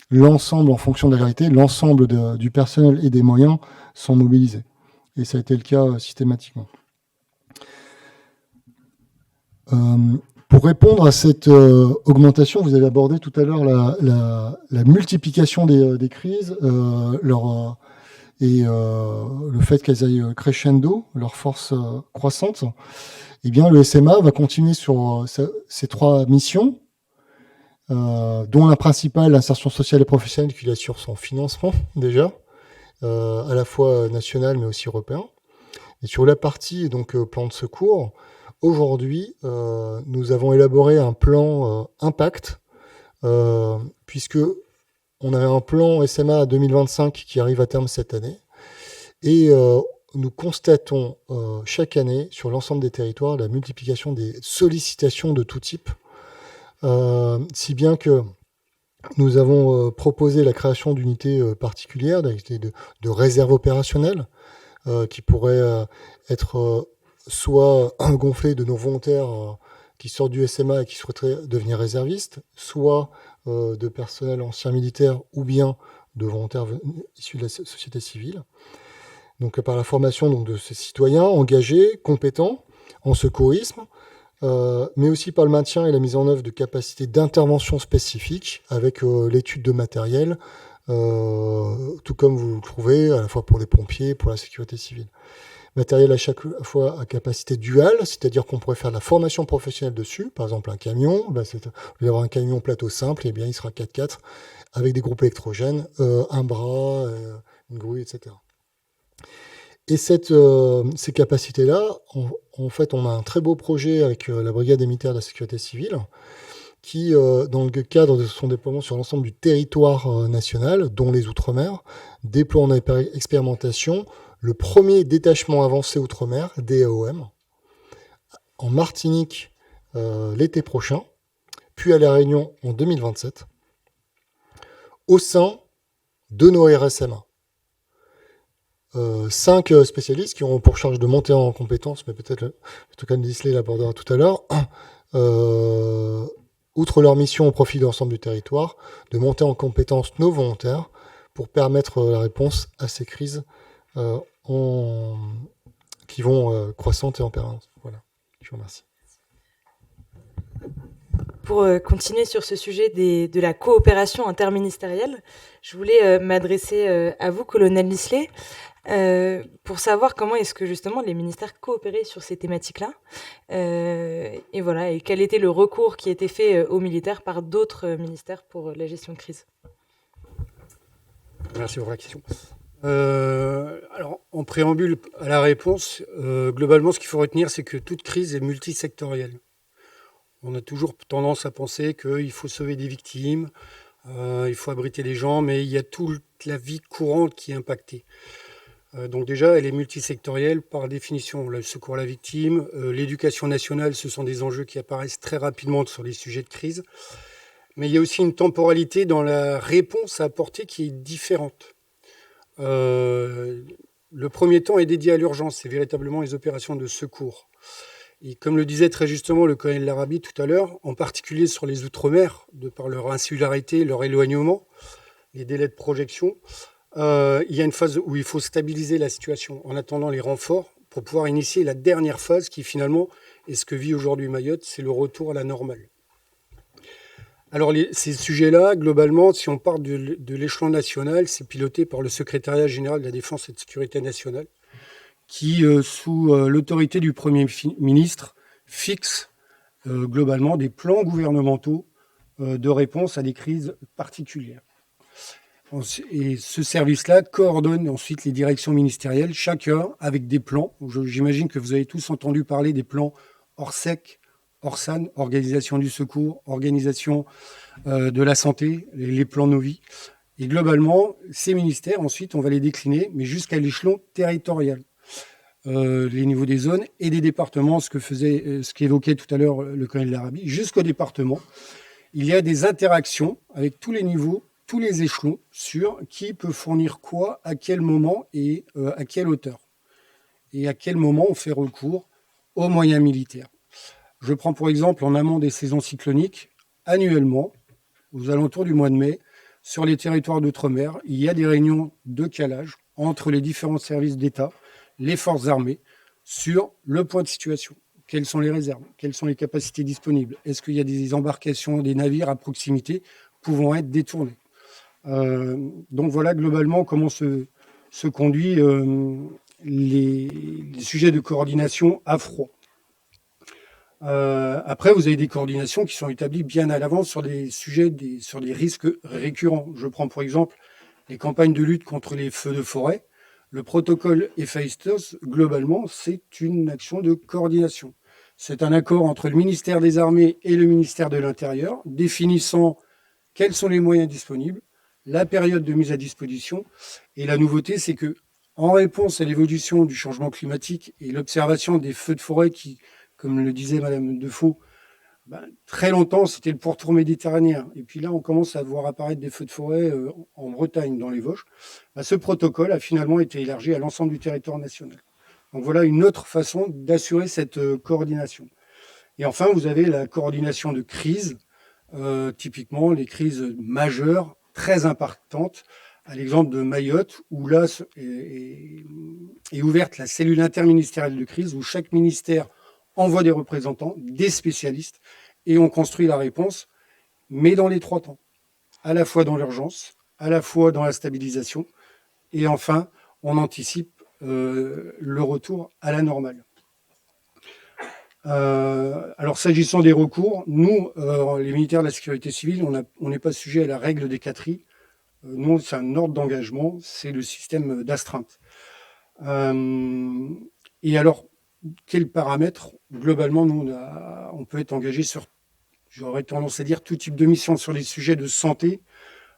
L'ensemble, en fonction de la gravité, l'ensemble du personnel et des moyens sont mobilisés. Et ça a été le cas systématiquement. Pour répondre à cette augmentation, vous avez abordé tout à l'heure la multiplication des crises, et le fait qu'elles aillent crescendo, leur force croissante. Eh bien, le SMA va continuer sur ces 3 missions, dont la principale, l'insertion sociale et professionnelle, qui assure son financement déjà, à la fois national mais aussi européen. Et sur la partie donc plan de secours, aujourd'hui, nous avons élaboré un plan impact, puisque on avait un plan SMA 2025 qui arrive à terme cette année, et nous constatons chaque année sur l'ensemble des territoires la multiplication des sollicitations de tout type, si bien que nous avons proposé la création d'unités particulières, de réserves opérationnelles, qui pourraient être soit gonflées de nos volontaires qui sortent du SMA et qui souhaiteraient devenir réservistes, soit de personnel ancien militaire ou bien de volontaires issus de la société civile. Donc par la formation donc, de ces citoyens engagés, compétents en secourisme, mais aussi par le maintien et la mise en œuvre de capacités d'intervention spécifiques avec l'étude de matériel, tout comme vous le trouvez à la fois pour les pompiers, pour la sécurité civile. Matériel à chaque fois à capacité duale, c'est-à-dire qu'on pourrait faire de la formation professionnelle dessus, par exemple un camion, au lieu d'avoir un camion plateau simple, eh bien il sera 4x4 avec des groupes électrogènes, un bras, une grue, etc. Et ces capacités-là, en fait, on a un très beau projet avec la Brigade des militaires de la sécurité civile qui, dans le cadre de son déploiement sur l'ensemble du territoire national, dont les Outre-mer, déploie en expérimentation le premier détachement avancé Outre-mer, DAOM, en Martinique l'été prochain, puis à La Réunion en 2027, au sein de nos RSMA. 5 spécialistes qui auront pour charge de monter en compétences, mais peut-être, en tout cas, Disley l'abordera tout à l'heure, outre leur mission au profit de l'ensemble du territoire, de monter en compétences nos volontaires pour permettre la réponse à ces crises qui vont croissantes et en permanence. Voilà, je vous remercie. Pour continuer sur ce sujet de la coopération interministérielle, je voulais m'adresser à vous, colonel Lisley, pour savoir comment est-ce que justement les ministères coopéraient sur ces thématiques-là, et voilà, et quel était le recours qui était fait aux militaires par d'autres ministères pour la gestion de crise. Merci pour la question. Alors, en préambule à la réponse, globalement, ce qu'il faut retenir, c'est que toute crise est multisectorielle. On a toujours tendance à penser qu'il faut sauver des victimes, il faut abriter les gens, mais il y a toute la vie courante qui est impactée. Donc déjà, elle est multisectorielle par définition. Le secours à la victime, l'éducation nationale, ce sont des enjeux qui apparaissent très rapidement sur les sujets de crise. Mais il y a aussi une temporalité dans la réponse à apporter qui est différente. Le premier temps est dédié à l'urgence, c'est véritablement les opérations de secours. Et comme le disait très justement le colonel Larabie tout à l'heure, en particulier sur les Outre-mer, de par leur insularité, leur éloignement, les délais de projection, il y a une phase où il faut stabiliser la situation en attendant les renforts pour pouvoir initier la dernière phase qui finalement est ce que vit aujourd'hui Mayotte, c'est le retour à la normale. Alors ces sujets-là, globalement, si on part de l'échelon national, c'est piloté par le secrétariat général de la Défense et de Sécurité nationale, qui, sous l'autorité du Premier ministre, fixe globalement des plans gouvernementaux de réponse à des crises particulières. Et ce service-là coordonne ensuite les directions ministérielles, chacun avec des plans. J'imagine que vous avez tous entendu parler des plans ORSEC, ORSAN, Organisation du Secours, Organisation de la Santé, les plans Novi. Et globalement, ces ministères, ensuite, on va les décliner, mais jusqu'à l'échelon territorial. Les niveaux des zones et des départements, ce qu'évoquait tout à l'heure le colonel Larabie, jusqu'au département. Il y a des interactions avec tous les niveaux, tous les échelons sur qui peut fournir quoi, à quel moment et à quelle hauteur. Et à quel moment on fait recours aux moyens militaires. Je prends pour exemple en amont des saisons cycloniques, annuellement, aux alentours du mois de mai, sur les territoires d'outre-mer, il y a des réunions de calage entre les différents services d'État, les forces armées, sur le point de situation. Quelles sont les réserves? Quelles sont les capacités disponibles? Est-ce qu'il y a des embarcations, des navires à proximité pouvant être détournés? Donc voilà globalement comment se conduit les sujets de coordination à froid. Après, vous avez des coordinations qui sont établies bien à l'avance sur des sujets, sur des risques récurrents. Je prends pour exemple les campagnes de lutte contre les feux de forêt. Le protocole Héphaïstos, globalement, c'est une action de coordination. C'est un accord entre le ministère des Armées et le ministère de l'Intérieur, définissant quels sont les moyens disponibles, la période de mise à disposition. Et la nouveauté, c'est que, en réponse à l'évolution du changement climatique et l'observation des feux de forêt qui, comme le disait Madame Defoe, très longtemps, c'était le pourtour méditerranéen. Et puis là, on commence à voir apparaître des feux de forêt en Bretagne, dans les Vosges. Ce protocole a finalement été élargi à l'ensemble du territoire national. Donc voilà une autre façon d'assurer cette coordination. Et enfin, vous avez la coordination de crise, typiquement les crises majeures, très impactantes, à l'exemple de Mayotte, où là est ouverte la cellule interministérielle de crise, où chaque ministère envoie des représentants, des spécialistes, et on construit la réponse, mais dans les 3 temps. À la fois dans l'urgence, à la fois dans la stabilisation, et enfin, on anticipe le retour à la normale. Alors, s'agissant des recours, nous, les militaires de la sécurité civile, on n'est pas sujet à la règle des 4I. Nous, c'est un ordre d'engagement, c'est le système d'astreinte. Et alors, quels paramètres? Globalement, nous, on peut être engagé sur, j'aurais tendance à dire, tout type de mission sur les sujets de santé.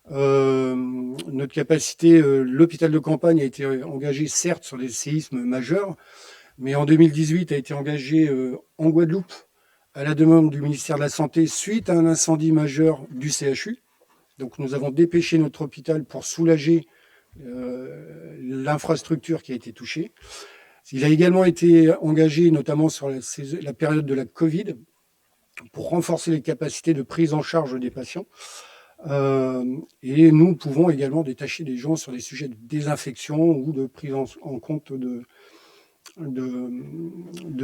Notre capacité, l'hôpital de campagne a été engagé, certes, sur des séismes majeurs, mais en 2018 a été engagé en Guadeloupe à la demande du ministère de la Santé suite à un incendie majeur du CHU. Donc, nous avons dépêché notre hôpital pour soulager l'infrastructure qui a été touchée. Il a également été engagé, notamment sur la période de la Covid, pour renforcer les capacités de prise en charge des patients. Et nous pouvons également détacher des gens sur des sujets de désinfection ou de prise en compte de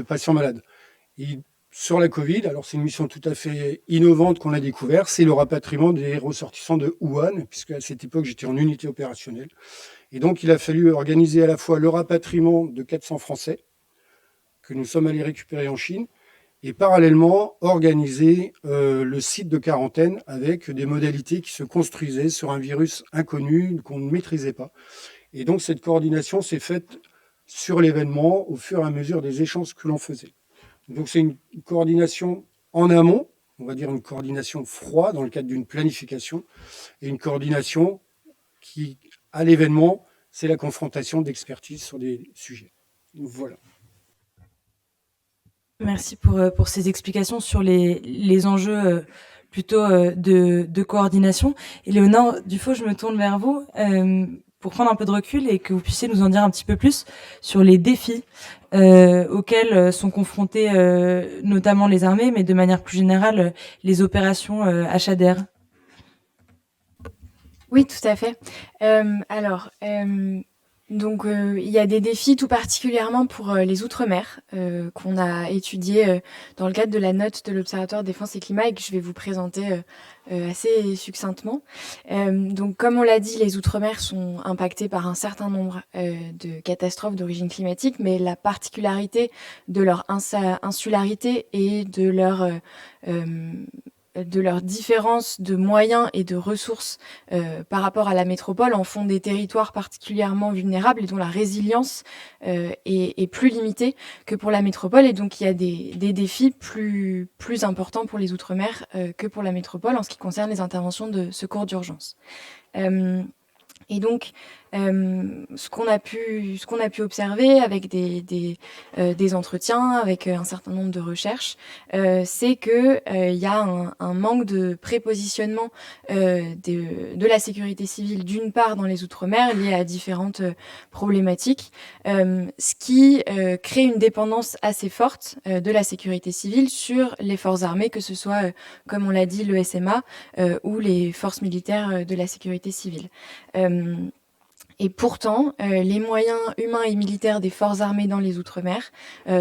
patients malades. Et sur la Covid, alors c'est une mission tout à fait innovante qu'on a découvert, c'est le rapatriement des ressortissants de Wuhan, puisque à cette époque j'étais en unité opérationnelle. Et donc il a fallu organiser à la fois le rapatriement de 400 Français que nous sommes allés récupérer en Chine, et parallèlement organiser le site de quarantaine avec des modalités qui se construisaient sur un virus inconnu qu'on ne maîtrisait pas. Et donc cette coordination s'est faite sur l'événement au fur et à mesure des échanges que l'on faisait. Donc c'est une coordination en amont, on va dire une coordination froide dans le cadre d'une planification, et une coordination qui, à l'événement, c'est la confrontation d'expertise sur des sujets. Donc, voilà. Merci pour ces explications sur les enjeux plutôt de coordination. Et Léonore Dufaux, je me tourne vers vous pour prendre un peu de recul et que vous puissiez nous en dire un petit peu plus sur les défis auxquels sont confrontés notamment les armées, mais de manière plus générale les opérations HADR. Oui, tout à fait. Donc, il y a des défis tout particulièrement pour les Outre-mer qu'on a étudiés dans le cadre de la note de l'Observatoire Défense et Climat et que je vais vous présenter assez succinctement. Donc, comme on l'a dit, les Outre-mer sont impactés par un certain nombre de catastrophes d'origine climatique, mais la particularité de leur insularité et de leur différence de moyens et de ressources par rapport à la métropole en font des territoires particulièrement vulnérables et dont la résilience est plus limitée que pour la métropole. Et donc, il y a des défis plus importants pour les Outre-mer que pour la métropole en ce qui concerne les interventions de secours d'urgence. Et donc, ce qu'on a pu observer avec des entretiens, avec un certain nombre de recherches, c'est que il y a un manque de prépositionnement de la sécurité civile d'une part dans les Outre-mer lié à différentes problématiques, ce qui crée une dépendance assez forte de la sécurité civile sur les forces armées, que ce soit, comme on l'a dit, le SMA ou les forces militaires de la sécurité civile. Et pourtant, les moyens humains et militaires des forces armées dans les Outre-mer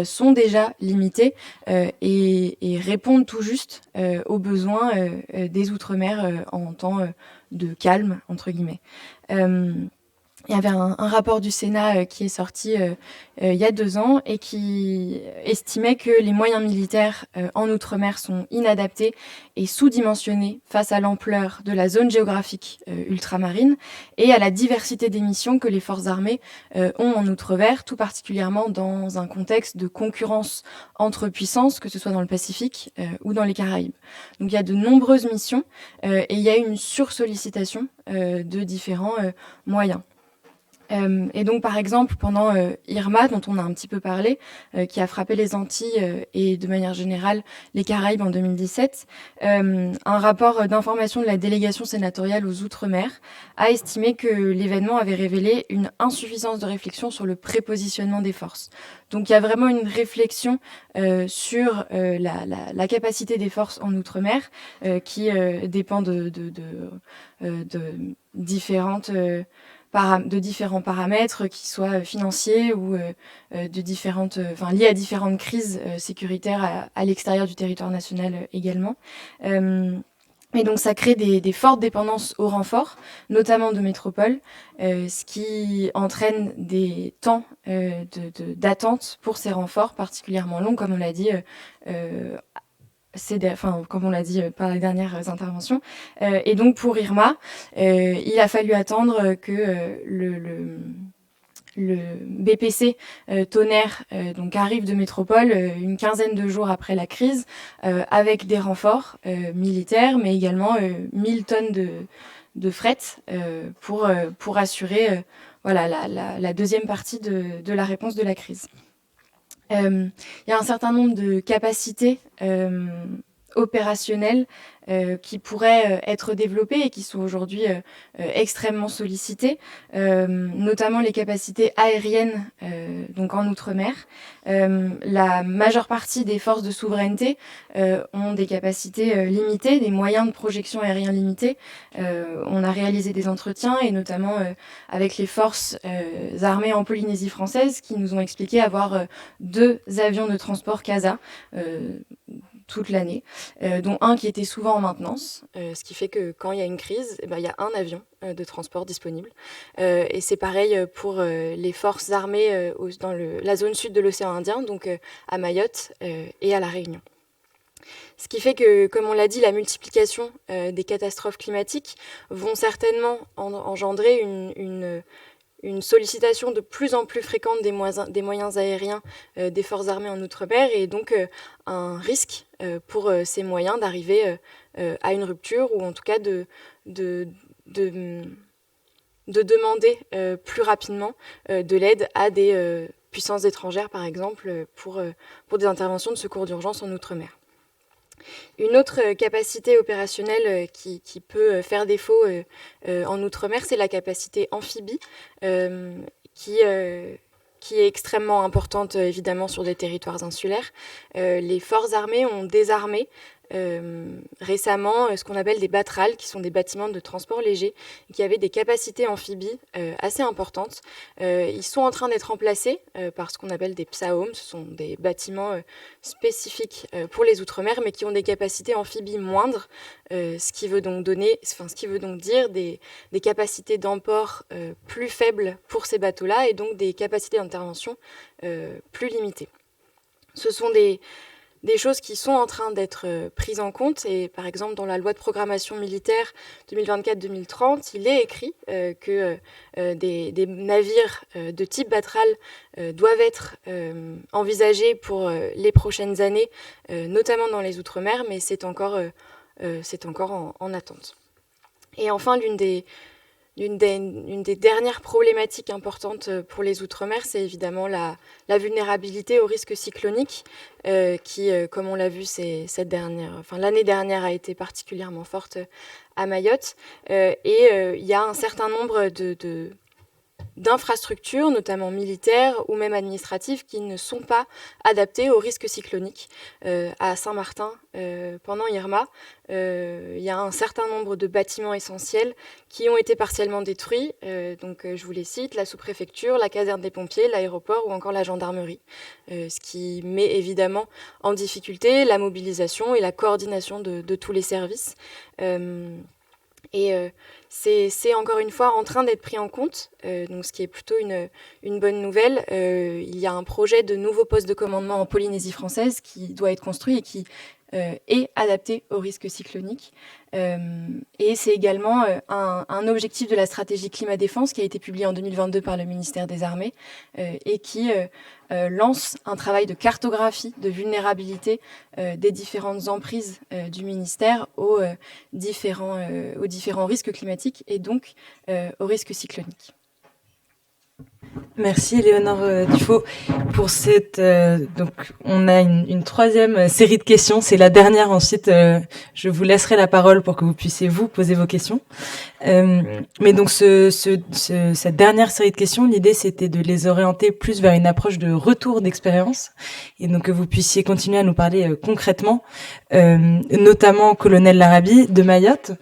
sont déjà limités et répondent tout juste aux besoins des Outre-mer en temps de calme, entre guillemets. Il y avait un rapport du Sénat qui est sorti il y a 2 ans et qui estimait que les moyens militaires en Outre-mer sont inadaptés et sous-dimensionnés face à l'ampleur de la zone géographique ultramarine et à la diversité des missions que les forces armées ont en Outre-mer, tout particulièrement dans un contexte de concurrence entre puissances, que ce soit dans le Pacifique ou dans les Caraïbes. Donc il y a de nombreuses missions et il y a une sursollicitation de différents moyens. Et donc, par exemple, pendant Irma, dont on a un petit peu parlé, qui a frappé les Antilles et de manière générale les Caraïbes en 2017, un rapport d'information de la délégation sénatoriale aux Outre-mer a estimé que l'événement avait révélé une insuffisance de réflexion sur le prépositionnement des forces. Donc, il y a vraiment une réflexion sur la capacité des forces en Outre-mer qui dépend de différents paramètres, qui soient financiers ou liés à différentes crises sécuritaires à l'extérieur du territoire national également. Et donc ça crée des fortes dépendances au renfort, notamment de métropole, ce qui entraîne des temps d'attente pour ces renforts particulièrement longs, comme on l'a dit. Comme on l'a dit par les dernières interventions. Et donc pour Irma, il a fallu attendre que le BPC Tonnerre donc arrive de métropole une quinzaine de jours après la crise, avec des renforts militaires, mais également 1000 tonnes de fret pour assurer la deuxième partie de la réponse de la crise. Il y a un certain nombre de capacités opérationnels qui pourraient être développés et qui sont aujourd'hui extrêmement sollicités, notamment les capacités aériennes donc en Outre-mer. La majeure partie des forces de souveraineté ont des capacités limitées, des moyens de projection aériens limités. On a réalisé des entretiens et notamment avec les forces armées en Polynésie française qui nous ont expliqué avoir 2 avions de transport CASA toute l'année, dont un qui était souvent en maintenance, ce qui fait que quand il y a une crise, il y a un avion de transport disponible. Et c'est pareil pour les forces armées dans la zone sud de l'océan Indien, donc à Mayotte et à La Réunion. Ce qui fait que, comme on l'a dit, la multiplication des catastrophes climatiques vont certainement engendrer une sollicitation de plus en plus fréquente des moyens aériens des forces armées en Outre-mer et donc un risque pour ces moyens d'arriver à une rupture ou en tout cas de demander plus rapidement de l'aide à des puissances étrangères, par exemple, pour des interventions de secours d'urgence en Outre-mer. Une autre capacité opérationnelle qui peut faire défaut en Outre-mer, c'est la capacité amphibie, qui est extrêmement importante évidemment sur des territoires insulaires. Les forces armées ont désarmé récemment ce qu'on appelle des BATRAL, qui sont des bâtiments de transport léger, qui avaient des capacités amphibies assez importantes. Ils sont en train d'être remplacés par ce qu'on appelle des PSAOM, ce sont des bâtiments spécifiques pour les Outre-mer, mais qui ont des capacités amphibies moindres, ce qui veut donc dire des capacités d'emport plus faibles pour ces bateaux-là, et donc des capacités d'intervention plus limitées. Ce sont des choses qui sont en train d'être prises en compte. Et par exemple, dans la loi de programmation militaire 2024-2030, il est écrit que des navires de type Batral doivent être envisagés pour les prochaines années, notamment dans les Outre-mer, mais c'est encore en attente. Et enfin, l'une des dernières problématiques importantes pour les Outre-mer, c'est évidemment la vulnérabilité au risque cyclonique, qui, comme on l'a vu, l'année dernière a été particulièrement forte à Mayotte. Il y a un certain nombre d'infrastructures, notamment militaires ou même administratives, qui ne sont pas adaptées au risque cyclonique. À Saint-Martin, pendant Irma, il y a un certain nombre de bâtiments essentiels qui ont été partiellement détruits. Donc, je vous les cite, la sous-préfecture, la caserne des pompiers, l'aéroport ou encore la gendarmerie. Ce qui met évidemment en difficulté la mobilisation et la coordination de tous les services. C'est encore une fois en train d'être pris en compte, donc ce qui est plutôt une bonne nouvelle. Il y a un projet de nouveau poste de commandement en Polynésie française qui doit être construit et qui est adapté au risque cyclonique. Et c'est également un objectif de la stratégie climat-défense qui a été publié en 2022 par le ministère des Armées et qui lance un travail de cartographie de vulnérabilité des différentes emprises du ministère aux différents risques climatiques et donc aux risques cycloniques. Merci Éléonore Dufaux pour cette... donc on a une troisième série de questions, c'est la dernière, ensuite je vous laisserai la parole pour que vous puissiez vous poser vos questions. Mais donc cette dernière série de questions, l'idée c'était de les orienter plus vers une approche de retour d'expérience et donc que vous puissiez continuer à nous parler concrètement, notamment Colonel Larrabee de Mayotte.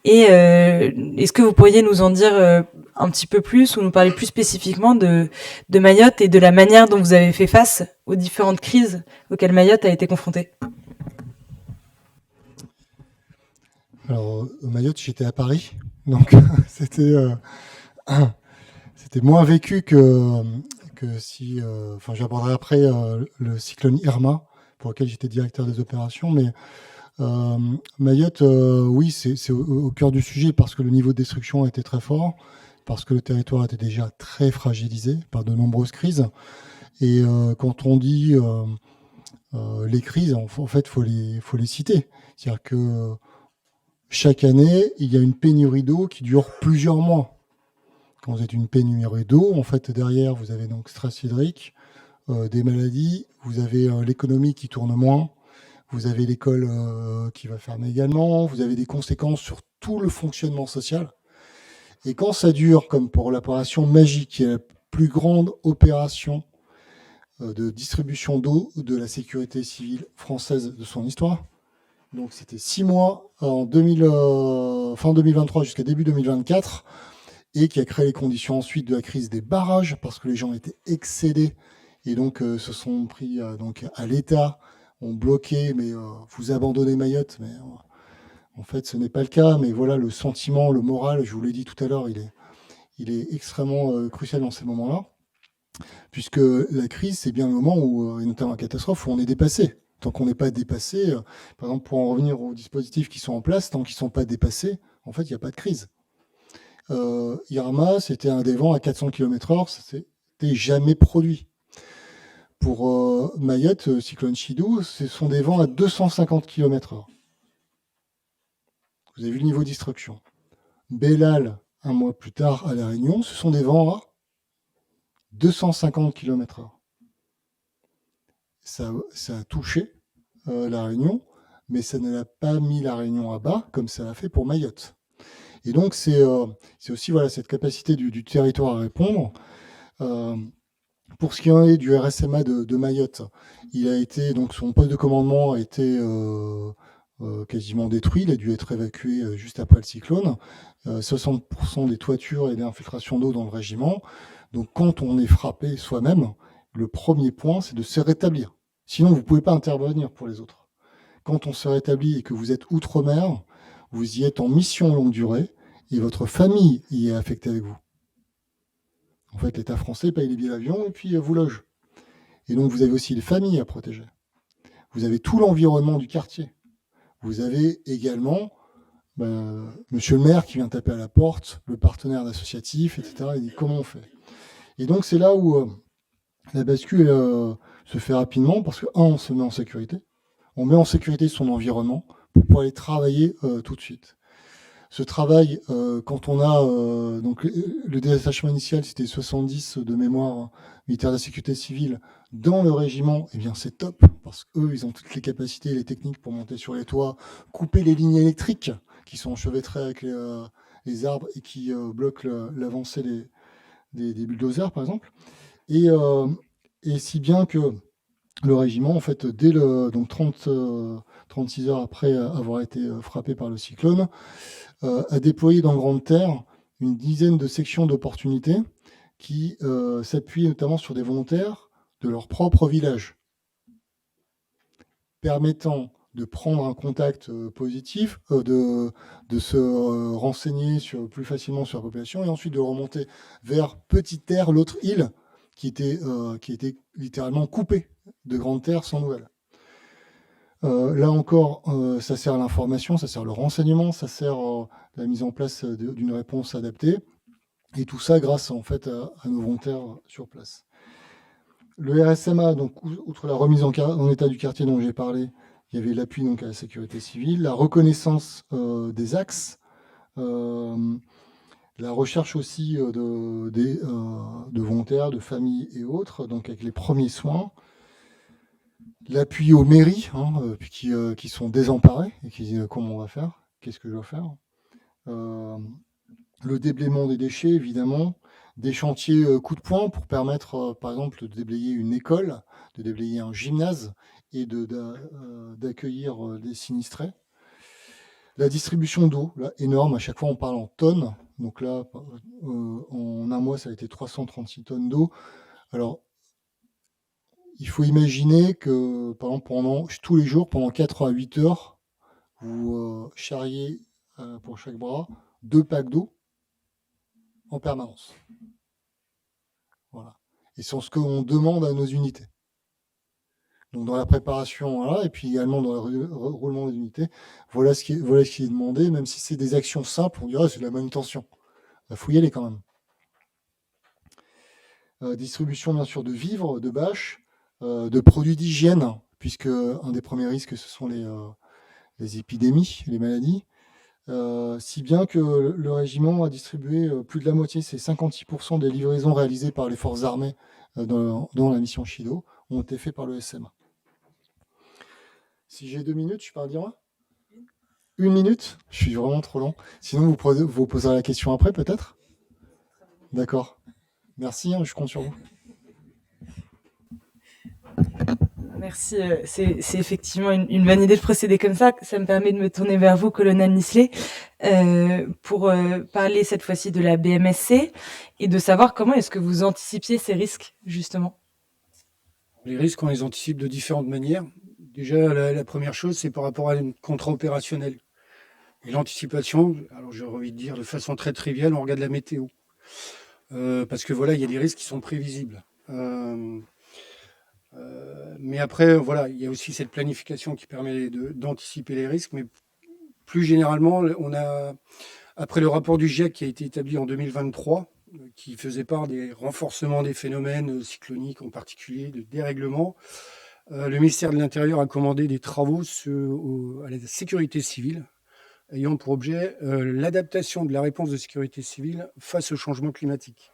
Et est-ce que vous pourriez nous en dire un petit peu plus ou nous parler plus spécifiquement de Mayotte et de la manière dont vous avez fait face aux différentes crises auxquelles Mayotte a été confrontée? Alors, Mayotte, j'étais à Paris, donc c'était moins vécu que si... j'aborderai après le cyclone Irma, pour lequel j'étais directeur des opérations, mais Mayotte, oui, c'est au cœur du sujet parce que le niveau de destruction a été très fort, parce que le territoire était déjà très fragilisé par de nombreuses crises. Et quand on dit les crises, en fait, faut les citer. C'est-à-dire que chaque année, il y a une pénurie d'eau qui dure plusieurs mois. Quand vous êtes une pénurie d'eau, en fait, derrière, vous avez donc stress hydrique, des maladies, vous avez l'économie qui tourne moins, Vous avez l'école qui va fermer également. Vous avez des conséquences sur tout le fonctionnement social. Et quand ça dure, comme pour l'opération Magique, qui est la plus grande opération de distribution d'eau de la sécurité civile française de son histoire, donc c'était 6 mois en fin 2023 jusqu'à début 2024, et qui a créé les conditions ensuite de la crise des barrages, parce que les gens étaient excédés, et donc se sont pris donc à l'État, ont bloqué, mais vous abandonnez Mayotte, mais en fait ce n'est pas le cas, mais voilà, le sentiment, le moral, je vous l'ai dit tout à l'heure, il est extrêmement crucial dans ces moments-là, puisque la crise, c'est bien le moment où, et notamment la catastrophe, où on est dépassé. Tant qu'on n'est pas dépassé, par exemple, pour en revenir aux dispositifs qui sont en place, tant qu'ils ne sont pas dépassés, en fait, il n'y a pas de crise. Irma, c'était un des vents à 400 km/h, ça s'était jamais produit. Pour Mayotte, cyclone Chido, ce sont des vents à 250 km/h. Vous avez vu le niveau de destruction. Bellal, un mois plus tard, à La Réunion, ce sont des vents à 250 km/h. Ça a touché La Réunion, mais ça ne l'a pas mis La Réunion à bas, comme ça l'a fait pour Mayotte. Et donc, c'est aussi voilà, cette capacité du territoire à répondre. Pour ce qui en est du RSMA de Mayotte, il a été, donc son poste de commandement a été quasiment détruit, il a dû être évacué juste après le cyclone. 60% des toitures et des infiltrations d'eau dans le régiment. Donc quand on est frappé soi-même, le premier point, c'est de se rétablir. Sinon, vous ne pouvez pas intervenir pour les autres. Quand on se rétablit et que vous êtes outre-mer, vous y êtes en mission longue durée et votre famille y est affectée avec vous. En fait, l'État français paye les billets d'avion et puis vous loge. Et donc, vous avez aussi les familles à protéger. Vous avez tout l'environnement du quartier. Vous avez également monsieur le maire qui vient taper à la porte, le partenaire associatif, etc. Il dit comment on fait. Et donc, c'est là où la bascule se fait rapidement parce que, on se met en sécurité. On met en sécurité son environnement pour pouvoir aller travailler tout de suite. Ce travail, quand on a donc le détachement initial, c'était 70 de mémoire militaire de la sécurité civile dans le régiment, eh bien c'est top parce qu'eux, ils ont toutes les capacités et les techniques pour monter sur les toits, couper les lignes électriques qui sont enchevêtrées avec les arbres et qui bloquent l'avancée des bulldozers, par exemple. Et si bien que le régiment, en fait, dès donc 36 heures après avoir été frappé par le cyclone, a déployé dans Grande Terre une dizaine de sections d'opportunités qui s'appuient notamment sur des volontaires de leur propre village, permettant de prendre un contact positif, de se renseigner plus facilement sur la population et ensuite de remonter vers Petite Terre, l'autre île qui était littéralement coupée de Grande Terre sans nouvelles. Là encore, ça sert à l'information, ça sert le renseignement, ça sert à la mise en place d'une réponse adaptée. Et tout ça grâce en fait à nos volontaires sur place. Le RSMA, donc outre la remise en état du quartier dont j'ai parlé, il y avait l'appui donc à la sécurité civile, la reconnaissance des axes, la recherche aussi de volontaires, de familles et autres, donc avec les premiers soins. L'appui aux mairies qui sont désemparées et qui disent comment on va faire, qu'est-ce que je dois faire. Le déblaiement des déchets, évidemment, des chantiers coup de poing pour permettre, par exemple, de déblayer une école, de déblayer un gymnase et d'accueillir des sinistrés. La distribution d'eau, là, énorme, à chaque fois on parle en tonnes. Donc là, en un mois, ça a été 336 tonnes d'eau. Alors, il faut imaginer que, par exemple, tous les jours, pendant 4 à 8 heures, vous charriez pour chaque bras 2 packs d'eau en permanence. Voilà. Et c'est ce qu'on demande à nos unités. Donc dans la préparation, voilà, et puis également dans le roulement des unités, voilà ce qui est demandé, même si c'est des actions simples, on dirait c'est de la manutention. Il faut y aller quand même. Distribution bien sûr de vivres, de bâches, de produits d'hygiène, puisque un des premiers risques, ce sont les épidémies, les maladies. Si bien que le régiment a distribué plus de la moitié, c'est 56% des livraisons réalisées par les forces armées dans la mission Chido, ont été faites par le SMA. Si j'ai 2 minutes, je peux en dire un? 1 minute? Je suis vraiment trop long. Sinon, vous poserez la question après, peut-être? D'accord. Merci, je compte sur vous. Merci, c'est effectivement une bonne idée de procéder comme ça. Ça me permet de me tourner vers vous, colonel Nisley, pour parler cette fois-ci de la BMSC et de savoir comment est-ce que vous anticipiez ces risques, justement. Les risques, on les anticipe de différentes manières. Déjà, la première chose, c'est par rapport à un contrat opérationnel. Et l'anticipation, alors j'aurais envie de dire de façon très triviale, on regarde la météo. Parce que voilà, il y a des risques qui sont prévisibles. Mais après, voilà, il y a aussi cette planification qui permet d'anticiper les risques. Mais plus généralement, après le rapport du GIEC qui a été établi en 2023, qui faisait part des renforcements des phénomènes cycloniques, en particulier de dérèglement, le ministère de l'Intérieur a commandé des travaux à la sécurité civile, ayant pour objet l'adaptation de la réponse de sécurité civile face au changement climatique.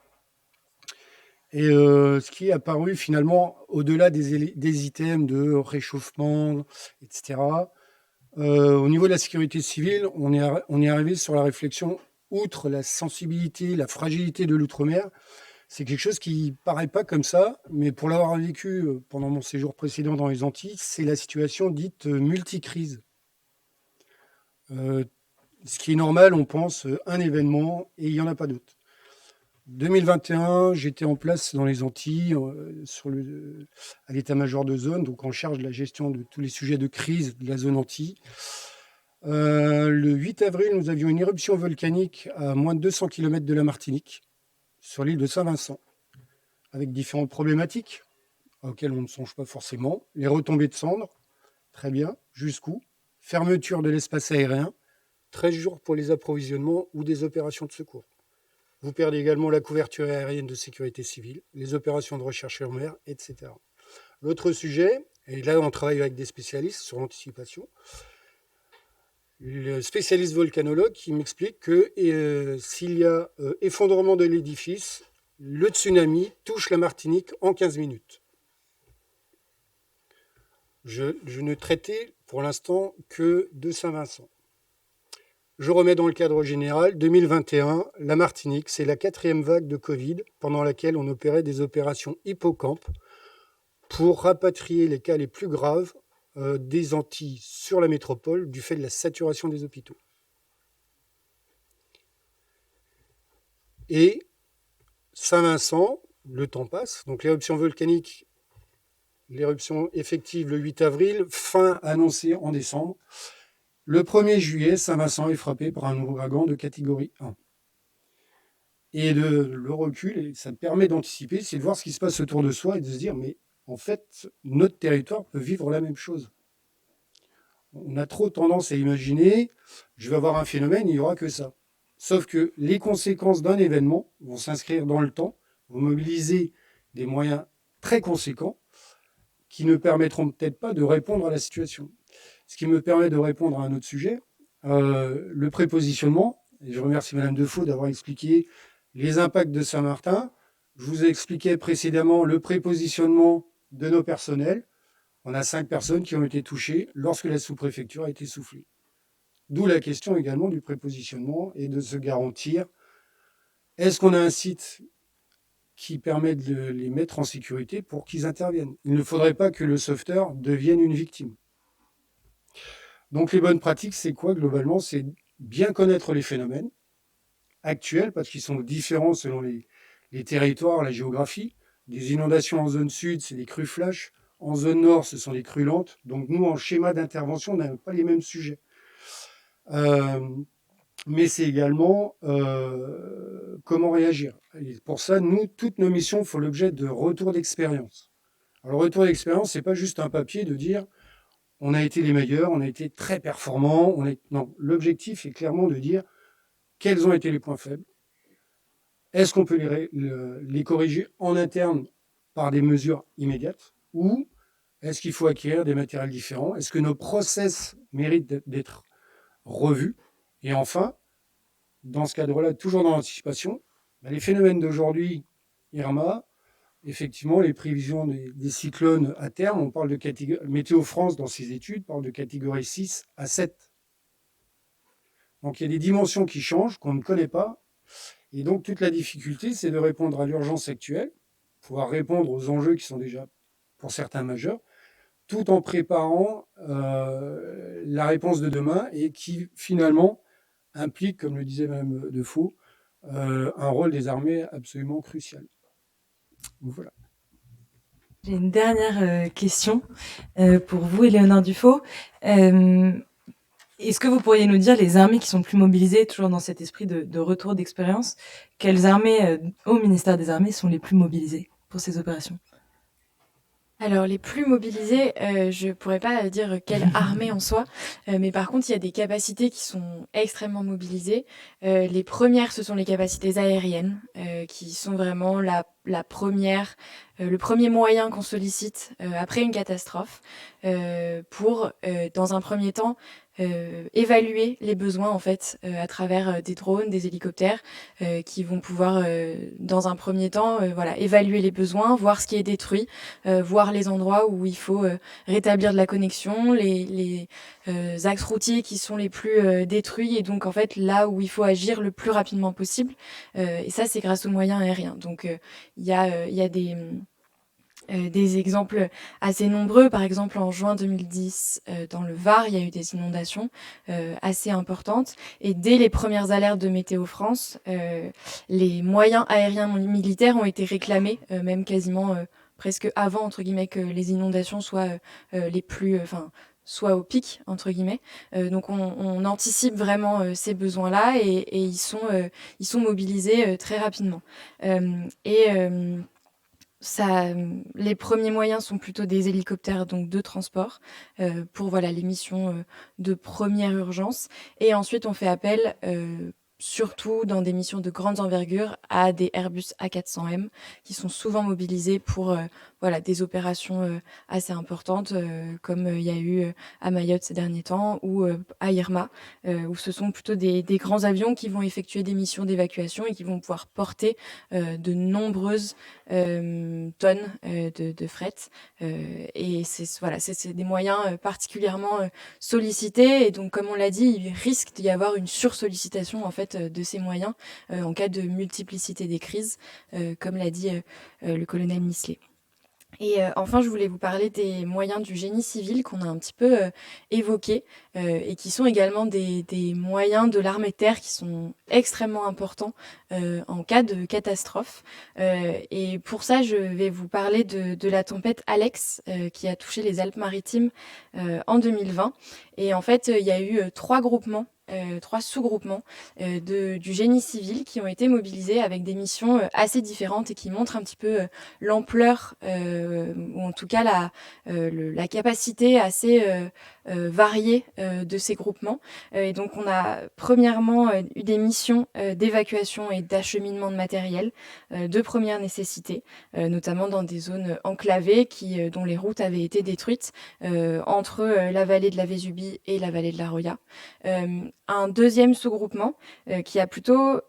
Et ce qui est apparu finalement, au-delà des items de réchauffement, etc., au niveau de la sécurité civile, on est arrivé sur la réflexion, outre la sensibilité, la fragilité de l'outre-mer, c'est quelque chose qui paraît pas comme ça, mais pour l'avoir vécu pendant mon séjour précédent dans les Antilles, c'est la situation dite multicrise. Ce qui est normal, on pense un événement et il n'y en a pas d'autre. 2021, j'étais en place dans les Antilles à l'état-major de zone, donc en charge de la gestion de tous les sujets de crise de la zone Antilles. Le 8 avril, nous avions une éruption volcanique à moins de 200 km de la Martinique, sur l'île de Saint-Vincent, avec différentes problématiques auxquelles on ne songe pas forcément. Les retombées de cendres, très bien, jusqu'où? Fermeture de l'espace aérien, 13 jours pour les approvisionnements ou des opérations de secours. Vous perdez également la couverture aérienne de sécurité civile, les opérations de recherche en mer, etc. L'autre sujet, et là on travaille avec des spécialistes sur l'anticipation, le spécialiste volcanologue qui m'explique que s'il y a effondrement de l'édifice, le tsunami touche la Martinique en 15 minutes. Je ne traitais pour l'instant que de Saint-Vincent. Je remets dans le cadre général, 2021, la Martinique, c'est la 4e vague de Covid pendant laquelle on opérait des opérations hippocampe pour rapatrier les cas les plus graves des Antilles sur la métropole du fait de la saturation des hôpitaux. Et Saint-Vincent, le temps passe, donc l'éruption volcanique, l'éruption effective le 8 avril, fin annoncée en décembre. Le 1er juillet, Saint-Vincent est frappé par un ouragan de catégorie 1. Et le recul, et ça permet d'anticiper, c'est de voir ce qui se passe autour de soi et de se dire, mais en fait, notre territoire peut vivre la même chose. On a trop tendance à imaginer, je vais avoir un phénomène, il n'y aura que ça. Sauf que les conséquences d'un événement vont s'inscrire dans le temps, vont mobiliser des moyens très conséquents qui ne permettront peut-être pas de répondre à la situation. Ce qui me permet de répondre à un autre sujet, le prépositionnement. Et je remercie Madame Defoe d'avoir expliqué les impacts de Saint-Martin. Je vous ai expliqué précédemment le prépositionnement de nos personnels. On a 5 personnes qui ont été touchées lorsque la sous-préfecture a été soufflée. D'où la question également du prépositionnement et de se garantir, est-ce qu'on a un site qui permet de les mettre en sécurité pour qu'ils interviennent? Il ne faudrait pas que le sauveteur devienne une victime. Donc les bonnes pratiques, c'est quoi globalement? C'est bien connaître les phénomènes actuels, parce qu'ils sont différents selon les territoires, la géographie. Des inondations en zone sud, c'est des crues flash. En zone nord, ce sont des crues lentes. Donc nous, en schéma d'intervention, on n'a pas les mêmes sujets. Mais c'est également comment réagir. Et pour ça, nous, toutes nos missions font l'objet de retours d'expérience. Alors le retour d'expérience, c'est pas juste un papier de dire on a été les meilleurs, on a été très performants. Non, l'objectif est clairement de dire quels ont été les points faibles. Est-ce qu'on peut les corriger en interne par des mesures immédiates ou est-ce qu'il faut acquérir des matériels différents? Est-ce que nos process méritent d'être revus? Et enfin, dans ce cadre-là, toujours dans l'anticipation, les phénomènes d'aujourd'hui, Irma, effectivement, les prévisions des cyclones à terme, on parle de catégorie. Météo France, dans ses études, parle de catégorie 6 à 7. Donc il y a des dimensions qui changent, qu'on ne connaît pas. Et donc toute la difficulté, c'est de répondre à l'urgence actuelle, pouvoir répondre aux enjeux qui sont déjà, pour certains, majeurs, tout en préparant la réponse de demain et qui, finalement, implique, comme le disait Mme Defoe, un rôle des armées absolument crucial. Donc, voilà. J'ai une dernière question pour vous, Éléonore Dufaux. Est-ce que vous pourriez nous dire les armées qui sont plus mobilisées, toujours dans cet esprit de retour d'expérience, quelles armées au ministère des Armées sont les plus mobilisées pour ces opérations? Alors, les plus mobilisés, je pourrais pas dire quelle armée en soi, mais par contre, il y a des capacités qui sont extrêmement mobilisées. Les premières, ce sont les capacités aériennes, qui sont vraiment la première, le premier moyen qu'on sollicite après une catastrophe, pour, dans un premier temps, évaluer les besoins en fait à travers des drones, des hélicoptères qui vont pouvoir dans un premier temps voilà, évaluer les besoins, voir ce qui est détruit, voir les endroits où il faut rétablir de la connexion, les axes routiers qui sont les plus détruits et donc en fait là où il faut agir le plus rapidement possible. Et ça c'est grâce aux moyens aériens. Donc il y a des exemples assez nombreux. Par exemple, en juin 2010, dans le Var, il y a eu des inondations assez importantes. Et dès les premières alertes de Météo France, les moyens aériens militaires ont été réclamés, même quasiment presque avant, entre guillemets, que les inondations soient les plus... soit au pic, entre guillemets. Donc on anticipe vraiment ces besoins-là et ils sont mobilisés très rapidement. Les premiers moyens sont plutôt des hélicoptères donc de transport pour voilà les missions de première urgence et ensuite on fait appel surtout dans des missions de grandes envergures à des Airbus A400M qui sont souvent mobilisés pour voilà des opérations assez importantes comme il y a eu à Mayotte ces derniers temps ou à Irma où ce sont plutôt des grands avions qui vont effectuer des missions d'évacuation et qui vont pouvoir porter de nombreuses tonnes de fret et c'est des moyens particulièrement sollicités et donc comme on l'a dit il risque d'y avoir une sursollicitation en fait de ces moyens en cas de multiplicité des crises comme l'a dit le colonel Michelet. Et enfin, je voulais vous parler des moyens du génie civil qu'on a un petit peu évoqués et qui sont également des moyens de l'armée de terre qui sont extrêmement importants en cas de catastrophe. Et pour ça, je vais vous parler de la tempête Alex qui a touché les Alpes-Maritimes en 2020. Et en fait, il y a eu trois sous-groupements du génie civil qui ont été mobilisés avec des missions assez différentes et qui montrent un petit peu l'ampleur ou en tout cas la capacité assez variée de ces groupements. Et donc on a premièrement eu des missions d'évacuation et d'acheminement de matériel de première nécessité, notamment dans des zones enclavées dont les routes avaient été détruites entre la vallée de la Vésubie et la vallée de la Roya. Un deuxième sous-groupement qui a plutôt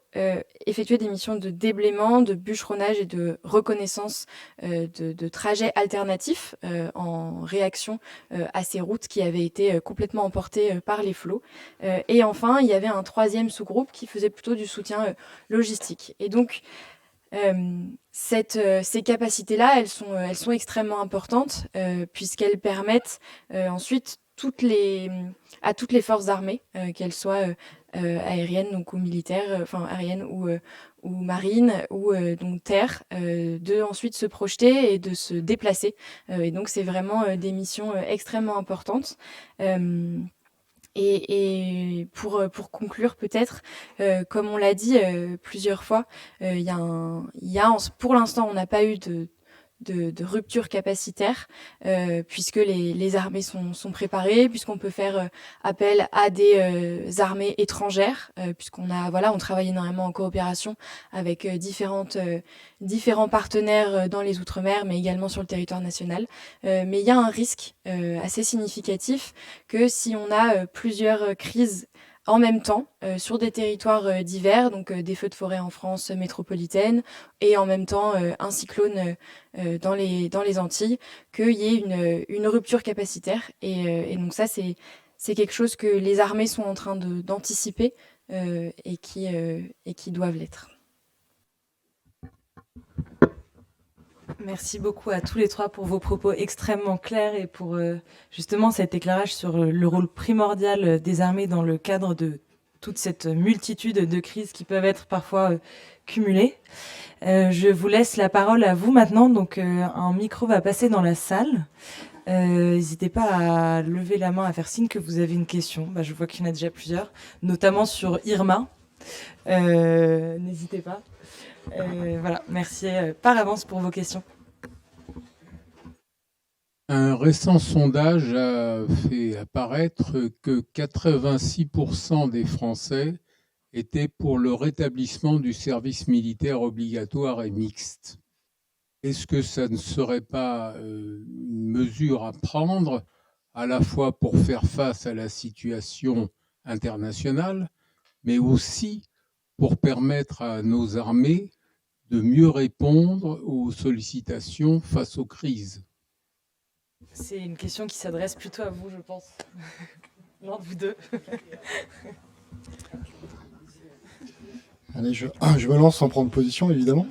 effectué des missions de déblaiement, de bûcheronnage et de reconnaissance de trajets alternatifs en réaction à ces routes qui avaient été complètement emportées par les flots. Et enfin, il y avait un troisième sous-groupe qui faisait plutôt du soutien logistique. Et donc, ces capacités-là, elles sont extrêmement importantes puisqu'elles permettent ensuite à toutes les forces armées, qu'elles soient aériennes donc ou militaires, aériennes ou marines ou donc terre, de ensuite se projeter et de se déplacer. Et donc c'est vraiment des missions extrêmement importantes. Et pour conclure peut-être, comme on l'a dit plusieurs fois, pour l'instant on n'a pas eu de rupture capacitaire puisque les armées sont préparées, puisqu'on peut faire appel à des armées étrangères, on travaille énormément en coopération avec différents partenaires dans les Outre-mer, mais également sur le territoire national. Mais il y a un risque assez significatif que si on a plusieurs crises en même temps sur des territoires divers, donc des feux de forêt en France métropolitaine et en même temps un cyclone dans les Antilles, qu'il y ait une rupture capacitaire. Et donc ça, c'est quelque chose que les armées sont en train d'anticiper et qui doivent l'être. Merci beaucoup à tous les trois pour vos propos extrêmement clairs et pour justement cet éclairage sur le rôle primordial des armées dans le cadre de toute cette multitude de crises qui peuvent être parfois cumulées. Je vous laisse la parole à vous maintenant. Donc un micro va passer dans la salle. N'hésitez pas à lever la main, à faire signe que vous avez une question. Je vois qu'il y en a déjà plusieurs, notamment sur Irma. N'hésitez pas. Voilà, merci par avance pour vos questions. Un récent sondage a fait apparaître que 86% des Français étaient pour le rétablissement du service militaire obligatoire et mixte. Est-ce que ça ne serait pas une mesure à prendre à la fois pour faire face à la situation internationale, mais aussi pour permettre à nos armées de mieux répondre aux sollicitations face aux crises? C'est une question qui s'adresse plutôt à vous, je pense. L'un de vous deux. Allez, je me lance sans prendre position, évidemment.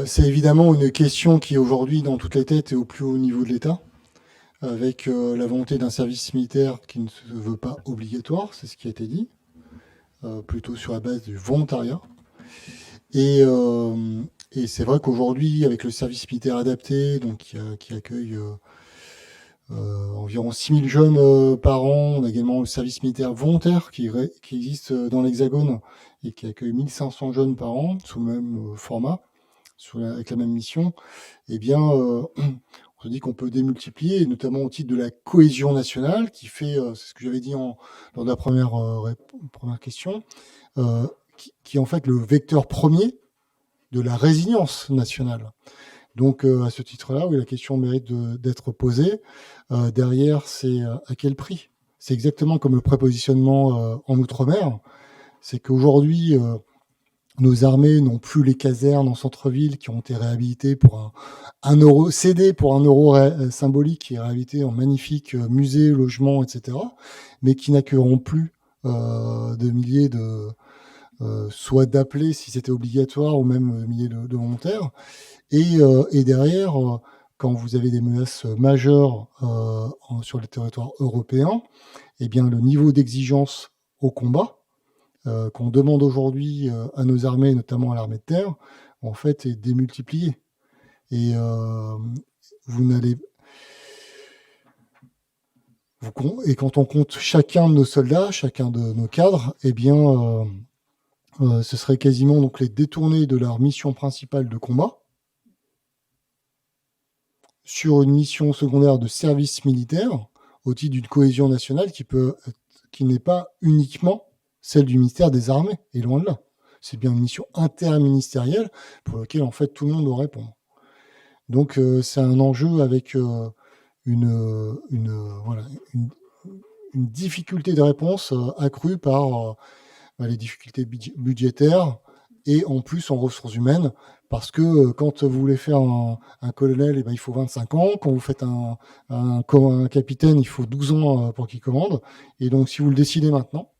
C'est évidemment une question qui, aujourd'hui, dans toutes les têtes, est au plus haut niveau de l'État, avec la volonté d'un service militaire qui ne se veut pas obligatoire, c'est ce qui a été dit, plutôt sur la base du volontariat. Et c'est vrai qu'aujourd'hui, avec le service militaire adapté, donc qui accueille environ 6000 jeunes par an, on a également le service militaire volontaire qui existe dans l'Hexagone et qui accueille 1500 jeunes par an sous le même format, avec la même mission. Eh bien, on se dit qu'on peut démultiplier, et notamment au titre de la cohésion nationale, qui fait, c'est ce que j'avais dit lors de la première question, qui est en fait le vecteur premier de la résilience nationale. Donc, à ce titre-là, oui, la question mérite d'être posée. Derrière, c'est à quel prix ? C'est exactement comme le prépositionnement en Outre-mer. C'est qu'aujourd'hui, nos armées n'ont plus les casernes en centre-ville qui ont été réhabilitées pour un euro, cédées pour €1 symbolique, qui est réhabilité en magnifique musée, logement, etc., mais qui n'accueilleront plus de milliers de soit d'appelés si c'était obligatoire, ou même milliers de volontaires. Et derrière, quand vous avez des menaces majeures sur le territoire européen, eh bien, le niveau d'exigence au combat qu'on demande aujourd'hui à nos armées, notamment à l'armée de terre, en fait, est démultiplié. Et et quand on compte chacun de nos soldats, chacun de nos cadres, eh bien, ce serait quasiment donc les détourner de leur mission principale de combat sur une mission secondaire de service militaire au titre d'une cohésion nationale qui n'est pas uniquement celle du ministère des Armées, et loin de là. C'est bien une mission interministérielle pour laquelle, en fait, tout le monde doit répondre. Donc, c'est un enjeu avec une difficulté de réponse accrue par les difficultés budgétaires et en plus en ressources humaines, parce que quand vous voulez faire un colonel, il faut 25 ans. Quand vous faites un capitaine, il faut 12 ans pour qu'il commande. Et donc, si vous le décidez maintenant,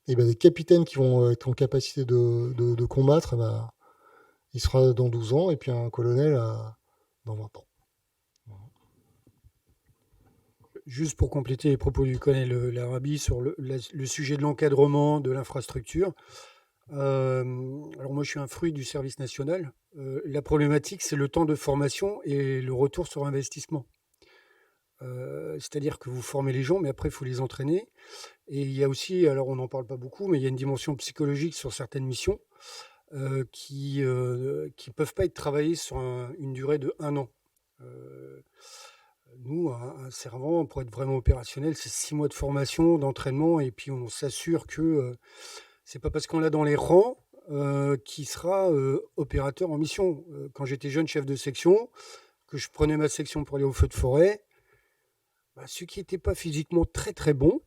des capitaines qui vont être en capacité de combattre, il sera dans 12 ans, et puis un colonel dans 20 ans. Juste pour compléter les propos du colonel Larabi sur le sujet de l'encadrement de l'infrastructure. Alors moi, je suis un fruit du service national. La problématique, c'est le temps de formation et le retour sur investissement. C'est-à-dire que vous formez les gens, mais après, il faut les entraîner. Et il y a aussi, alors on n'en parle pas beaucoup, mais il y a une dimension psychologique sur certaines missions qui peuvent pas être travaillées sur une durée de 1 an. Nous, un servant, pour être vraiment opérationnel, c'est 6 mois de formation, d'entraînement, et puis on s'assure que c'est pas parce qu'on l'a dans les rangs qu'il sera opérateur en mission. Quand j'étais jeune chef de section, que je prenais ma section pour aller au feu de forêt, ceux qui n'étaient pas physiquement très très bons,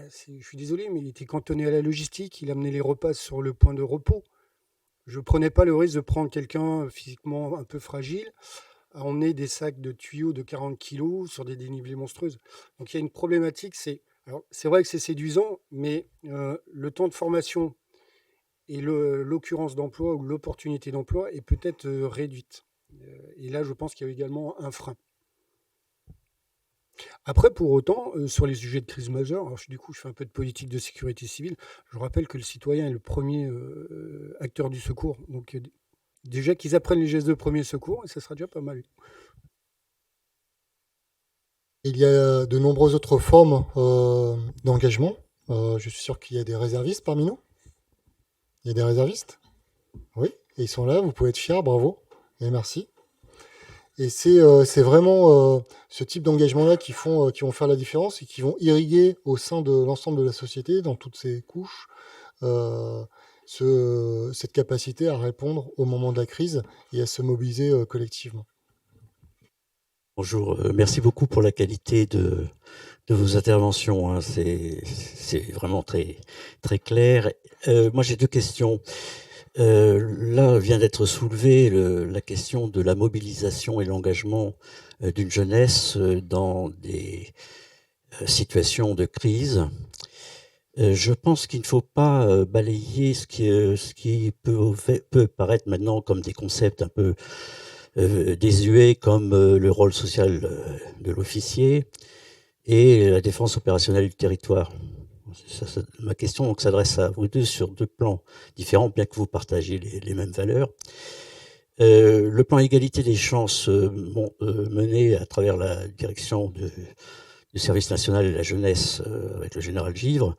je suis désolé, mais il était cantonné à la logistique, il amenait les repas sur le point de repos. Je prenais pas le risque de prendre quelqu'un physiquement un peu fragile à emmener des sacs de tuyaux de 40 kilos sur des dénivelés monstrueuses. Donc il y a une problématique, alors, c'est vrai que c'est séduisant, mais le temps de formation et l'occurrence d'emploi ou l'opportunité d'emploi est peut-être réduite. Et là, je pense qu'il y a également un frein. Après, pour autant, sur les sujets de crise majeure, alors du coup, je fais un peu de politique de sécurité civile. Je rappelle que le citoyen est le premier acteur du secours. Donc, déjà qu'ils apprennent les gestes de premier secours, et ça sera déjà pas mal. Il y a de nombreuses autres formes d'engagement. Je suis sûr qu'il y a des réservistes parmi nous. Il y a des réservistes? Oui, et ils sont là, vous pouvez être fiers, bravo, et merci. Et c'est vraiment ce type d'engagement-là qui vont faire la différence et qui vont irriguer au sein de l'ensemble de la société, dans toutes ses couches, cette capacité à répondre au moment de la crise et à se mobiliser collectivement. Bonjour, merci beaucoup pour la qualité de vos interventions, hein. C'est vraiment très, très clair. Moi, j'ai deux questions. Là vient d'être soulevée la question de la mobilisation et l'engagement d'une jeunesse dans des situations de crise. Je pense qu'il ne faut pas balayer ce qui peut paraître maintenant comme des concepts un peu désuets, comme le rôle social de l'officier et la défense opérationnelle du territoire. Ma question donc s'adresse à vous deux sur deux plans différents, bien que vous partagiez les mêmes valeurs. Le plan égalité des chances mené à travers la direction du service national de la jeunesse avec le général Givre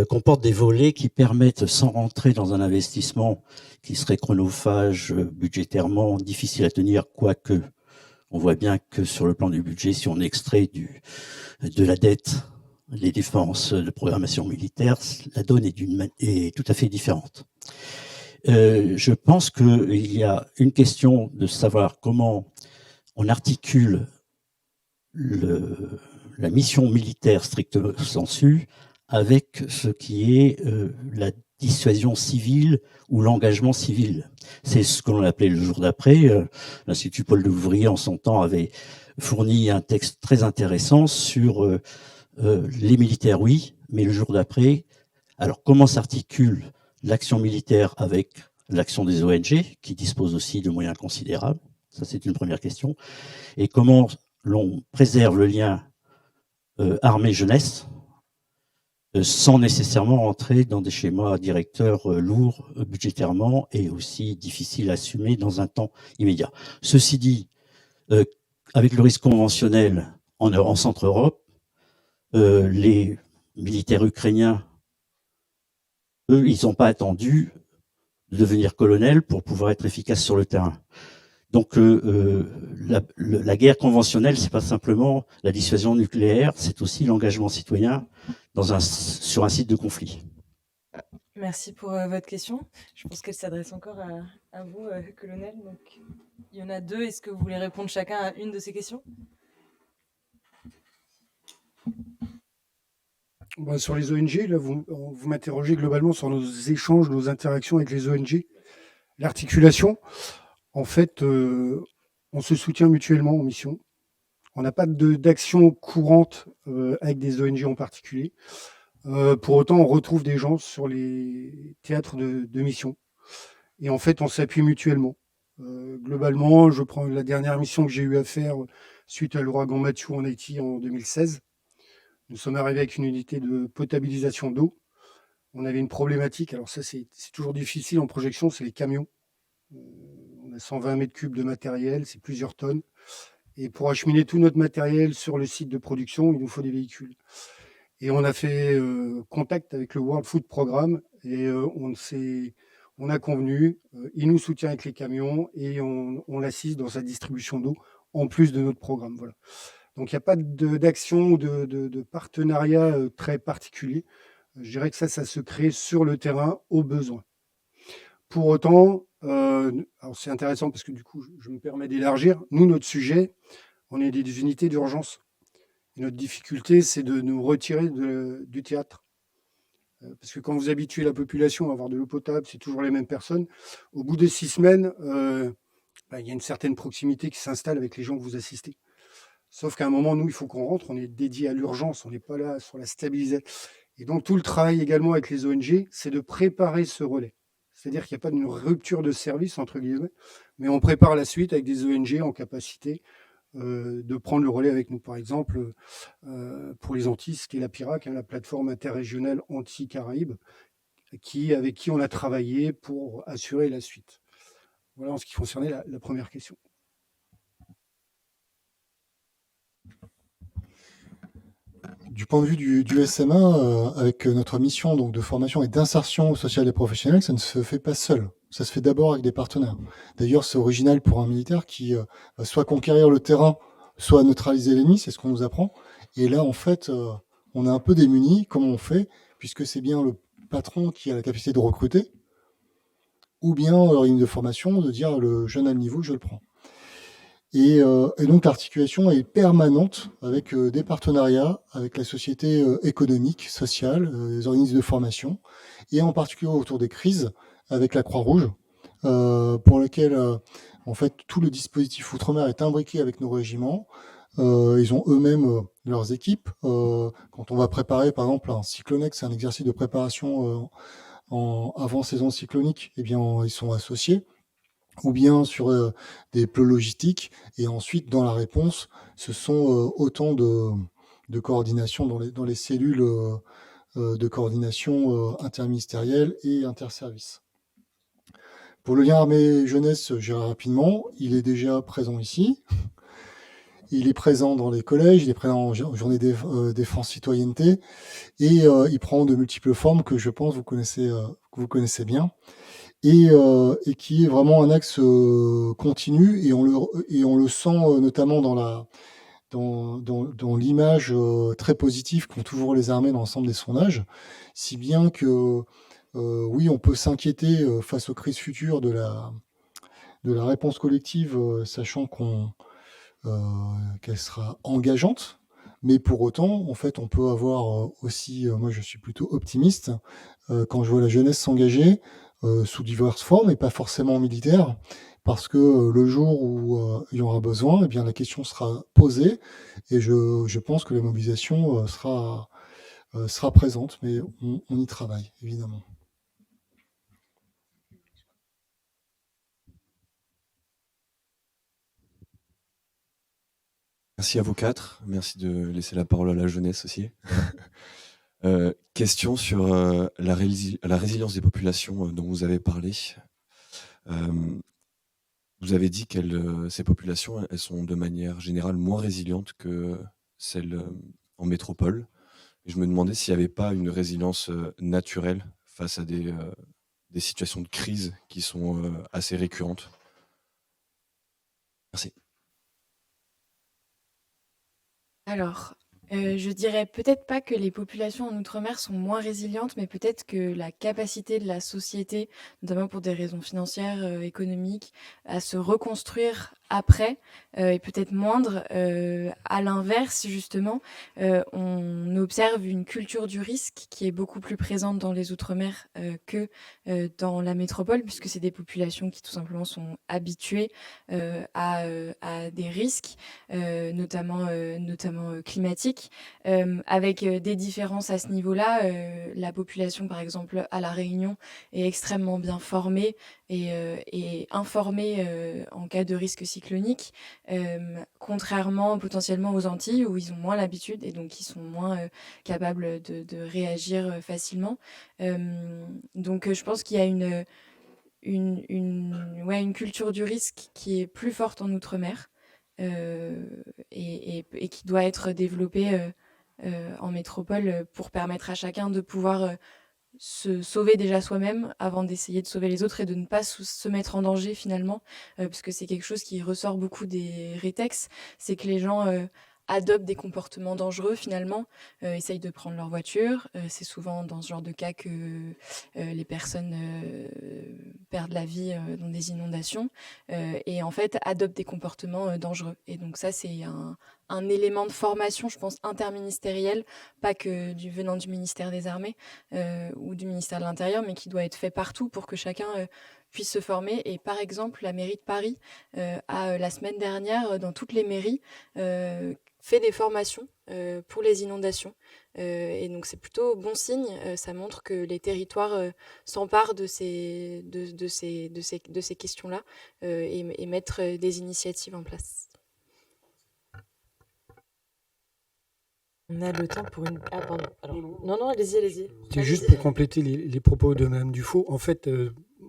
comporte des volets qui permettent, sans rentrer dans un investissement qui serait chronophage, budgétairement difficile à tenir, quoique on voit bien que sur le plan du budget, si on extrait de la dette les dépenses de programmation militaire, la donne est tout à fait différente. Je pense qu'il y a une question de savoir comment on articule la mission militaire strictement sensu avec ce qui est la dissuasion civile ou l'engagement civil. C'est ce que l'on appelait le jour d'après. L'Institut Paul Delouvrier, en son temps, avait fourni un texte très intéressant sur les militaires, oui, mais le jour d'après, alors comment s'articule l'action militaire avec l'action des ONG, qui disposent aussi de moyens considérables? Ça, c'est une première question. Et comment l'on préserve le lien armée-jeunesse sans nécessairement entrer dans des schémas directeurs lourds budgétairement et aussi difficiles à assumer dans un temps immédiat. Ceci dit, avec le risque conventionnel en Centre-Europe, les militaires ukrainiens, eux, ils n'ont pas attendu de devenir colonels pour pouvoir être efficaces sur le terrain. Donc la guerre conventionnelle, c'est pas simplement la dissuasion nucléaire, c'est aussi l'engagement citoyen sur un site de conflit. Merci pour votre question. Je pense qu'elle s'adresse encore à vous, colonel. Donc, il y en a deux. Est-ce que vous voulez répondre chacun à une de ces questions? Sur les ONG, là, vous m'interrogez globalement sur nos échanges, nos interactions avec les ONG. L'articulation, en fait, on se soutient mutuellement en mission. On n'a pas d'action courante avec des ONG en particulier. Pour autant, on retrouve des gens sur les théâtres de mission. Et en fait, on s'appuie mutuellement. Globalement, je prends la dernière mission que j'ai eu à faire suite à l'ouragan Matthew en Haïti en 2016. Nous sommes arrivés avec une unité de potabilisation d'eau. On avait une problématique, alors ça c'est toujours difficile en projection, c'est les camions. On a 120 mètres cubes de matériel, c'est plusieurs tonnes. Et pour acheminer tout notre matériel sur le site de production, il nous faut des véhicules. Et on a fait contact avec le World Food Programme et on a convenu, il nous soutient avec les camions et on l'assiste dans sa distribution d'eau en plus de notre programme. Voilà. Donc il n'y a pas d'action ou de partenariat très particulier. Je dirais que ça se crée sur le terrain au besoin. Pour autant, alors c'est intéressant parce que du coup, je me permets d'élargir. Nous, notre sujet, on est des unités d'urgence. Et notre difficulté, c'est de nous retirer du théâtre. Parce que quand vous habituez la population à avoir de l'eau potable, c'est toujours les mêmes personnes. Au bout de 6 semaines, il y a une certaine proximité qui s'installe avec les gens que vous assistez. Sauf qu'à un moment, nous, il faut qu'on rentre, on est dédié à l'urgence, on n'est pas là sur la stabilisation. Et donc, tout le travail également avec les ONG, c'est de préparer ce relais. C'est-à-dire qu'il n'y a pas d'une rupture de service, entre guillemets, mais on prépare la suite avec des ONG en capacité de prendre le relais avec nous. Par exemple, pour les Antilles, ce qui est la PIRAC, la plateforme interrégionale Antilles-Caraïbes, avec qui on a travaillé pour assurer la suite. Voilà en ce qui concernait la première question. Du point de vue du SMA, avec notre mission donc, de formation et d'insertion sociale et professionnelle, ça ne se fait pas seul. Ça se fait d'abord avec des partenaires. D'ailleurs, c'est original pour un militaire qui va soit conquérir le terrain, soit neutraliser l'ennemi, c'est ce qu'on nous apprend. Et là, en fait, on est un peu démunis. Comment on fait? Puisque c'est bien le patron qui a la capacité de recruter, ou bien leur ligne de formation, de dire le jeune à niveau, je le prends. Et donc l'articulation est permanente avec des partenariats avec la société économique, sociale, les organismes de formation, et en particulier autour des crises avec la Croix-Rouge, pour lequel en fait tout le dispositif Outre-mer est imbriqué avec nos régiments. Ils ont eux-mêmes leurs équipes. Quand on va préparer par exemple un cyclonex, c'est un exercice de préparation avant saison cyclonique, eh bien ils sont associés, ou bien sur des plots logistiques, et ensuite dans la réponse, ce sont autant de coordination dans les cellules de coordination interministérielle et interservice. Pour le lien armée-jeunesse, j'irai rapidement, il est déjà présent ici, il est présent dans les collèges, il est présent en journée défense citoyenneté, et il prend de multiples formes que je pense que vous connaissez bien. Et qui est vraiment un axe continu, et on le sent notamment dans l'image très positive qu'ont toujours les armées dans l'ensemble des sondages, si bien que oui, on peut s'inquiéter face aux crises futures de la réponse collective, sachant qu'elle sera engageante. Mais pour autant, en fait, on peut avoir aussi, moi je suis plutôt optimiste, quand je vois la jeunesse s'engager, sous diverses formes et pas forcément militaires, parce que le jour où il y aura besoin, eh bien la question sera posée, et je pense que la mobilisation sera présente, mais on y travaille, évidemment. Merci à vous quatre, merci de laisser la parole à la jeunesse aussi. Question sur la résilience des populations dont vous avez parlé. Vous avez dit que ces populations, elles sont de manière générale moins résilientes que celles en métropole. Et je me demandais s'il n'y avait pas une résilience naturelle face à des situations de crise qui sont assez récurrentes. Merci. Alors, je dirais peut-être pas que les populations en outre-mer sont moins résilientes, mais peut-être que la capacité de la société, notamment pour des raisons financières, économiques, à se reconstruire après, est peut-être moindre. À l'inverse, justement, on observe une culture du risque qui est beaucoup plus présente dans les outre-mer que dans la métropole, puisque c'est des populations qui tout simplement sont habituées à des risques, notamment climatiques, avec des différences à ce niveau-là. La population, par exemple, à La Réunion, est extrêmement bien formée et informée en cas de risque cyclonique, contrairement potentiellement aux Antilles, où ils ont moins l'habitude et donc ils sont moins capables de réagir facilement. Donc je pense qu'il y a une culture du risque qui est plus forte en Outre-mer, et qui doit être développée en métropole pour permettre à chacun de pouvoir se sauver déjà soi-même avant d'essayer de sauver les autres, et de ne pas se mettre en danger finalement, puisque c'est quelque chose qui ressort beaucoup des rétex, c'est que les gens adoptent des comportements dangereux finalement, essayent de prendre leur voiture. C'est souvent dans ce genre de cas que les personnes perdent la vie dans des inondations, et en fait adoptent des comportements dangereux. Et donc ça, c'est un élément de formation, je pense, interministériel, pas que venant du ministère des Armées ou du ministère de l'Intérieur, mais qui doit être fait partout pour que chacun puisse se former. Et par exemple, la mairie de Paris a, la semaine dernière, dans toutes les mairies, fait des formations pour les inondations. Et donc c'est plutôt bon signe, ça montre que les territoires s'emparent de ces questions-là et mettre des initiatives en place. On a le temps pour une... Ah, pardon. Alors, non, allez-y. C'est juste pour compléter les propos de Mme Dufaux. En fait,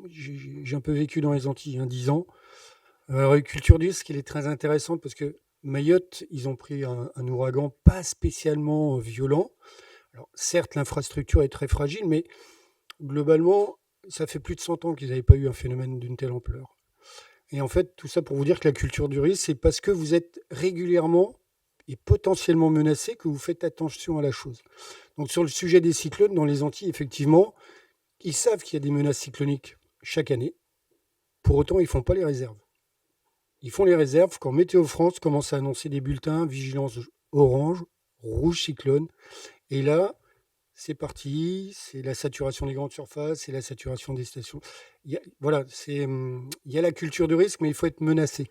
j'ai un peu vécu dans les Antilles, 10 ans. La culture du risque, elle est très intéressante parce que Mayotte, ils ont pris un ouragan pas spécialement violent. Alors, certes, l'infrastructure est très fragile, mais globalement, ça fait plus de 100 ans qu'ils n'avaient pas eu un phénomène d'une telle ampleur. Et en fait, tout ça pour vous dire que la culture du risque, c'est parce que vous êtes régulièrement et potentiellement menacé que vous faites attention à la chose. Donc sur le sujet des cyclones, dans les Antilles, effectivement, ils savent qu'il y a des menaces cycloniques chaque année. Pour autant, ils ne font pas les réserves. Ils font les réserves quand Météo France commence à annoncer des bulletins, vigilance orange, rouge cyclone. Et là, c'est parti, c'est la saturation des grandes surfaces, c'est la saturation des stations. Il y a la culture du risque, mais il faut être menacé.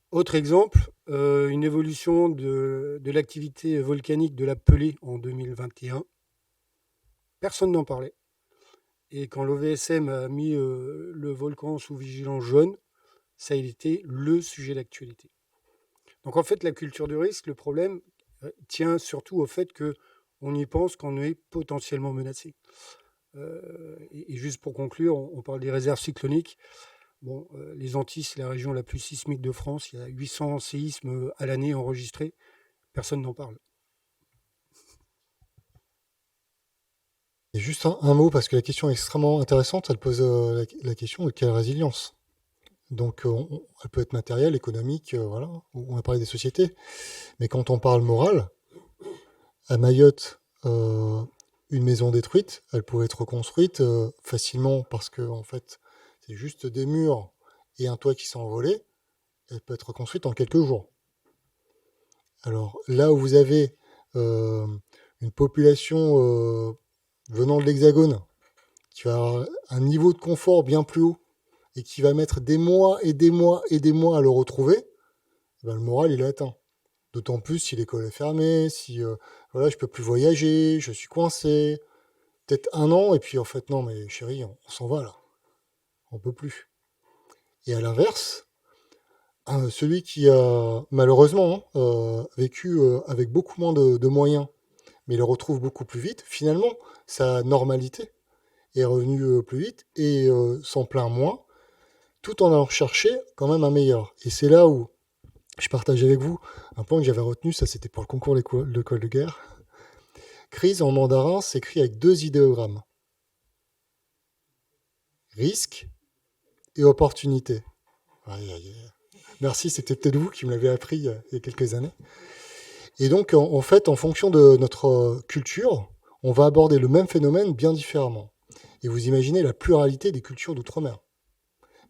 Autre exemple, une évolution de l'activité volcanique de la Pelée en 2021. Personne n'en parlait. Et quand l'OVSM a mis le volcan sous vigilance jaune, ça a été le sujet d'actualité. Donc en fait, la culture du risque, le problème tient surtout au fait qu'on y pense quand on est potentiellement menacé. Et juste pour conclure, on parle des réserves cycloniques. Bon, les Antilles, c'est la région la plus sismique de France. Il y a 800 séismes à l'année enregistrés. Personne n'en parle. Et juste un mot, parce que la question est extrêmement intéressante. Elle pose la question de quelle résilience. Donc, elle peut être matérielle, économique, voilà. On a parlé des sociétés. Mais quand on parle morale, à Mayotte, une maison détruite, elle pouvait être reconstruite facilement parce que, en fait, c'est juste des murs et un toit qui s'est envolé. Elle peut être reconstruite en quelques jours. Alors, là où vous avez une population venant de l'Hexagone qui va avoir un niveau de confort bien plus haut et qui va mettre des mois et des mois et des mois à le retrouver, le moral, il est atteint. D'autant plus si l'école est fermée, si je peux plus voyager, je suis coincé, peut-être 1 an, et puis en fait, non, mais chérie, on s'en va là. On peut plus. Et à l'inverse, celui qui a malheureusement vécu avec beaucoup moins de moyens, mais le retrouve beaucoup plus vite, finalement, sa normalité est revenue plus vite et s'en plaint moins, tout en allant chercher quand même un meilleur. Et c'est là où je partage avec vous un point que j'avais retenu, ça c'était pour le concours d'école de guerre. Crise en mandarin s'écrit avec 2 idéogrammes. Risque et opportunité. Merci, c'était peut-être vous qui me l'avez appris il y a quelques années. Et donc, en fait, en fonction de notre culture, on va aborder le même phénomène bien différemment. Et vous imaginez la pluralité des cultures d'outre-mer.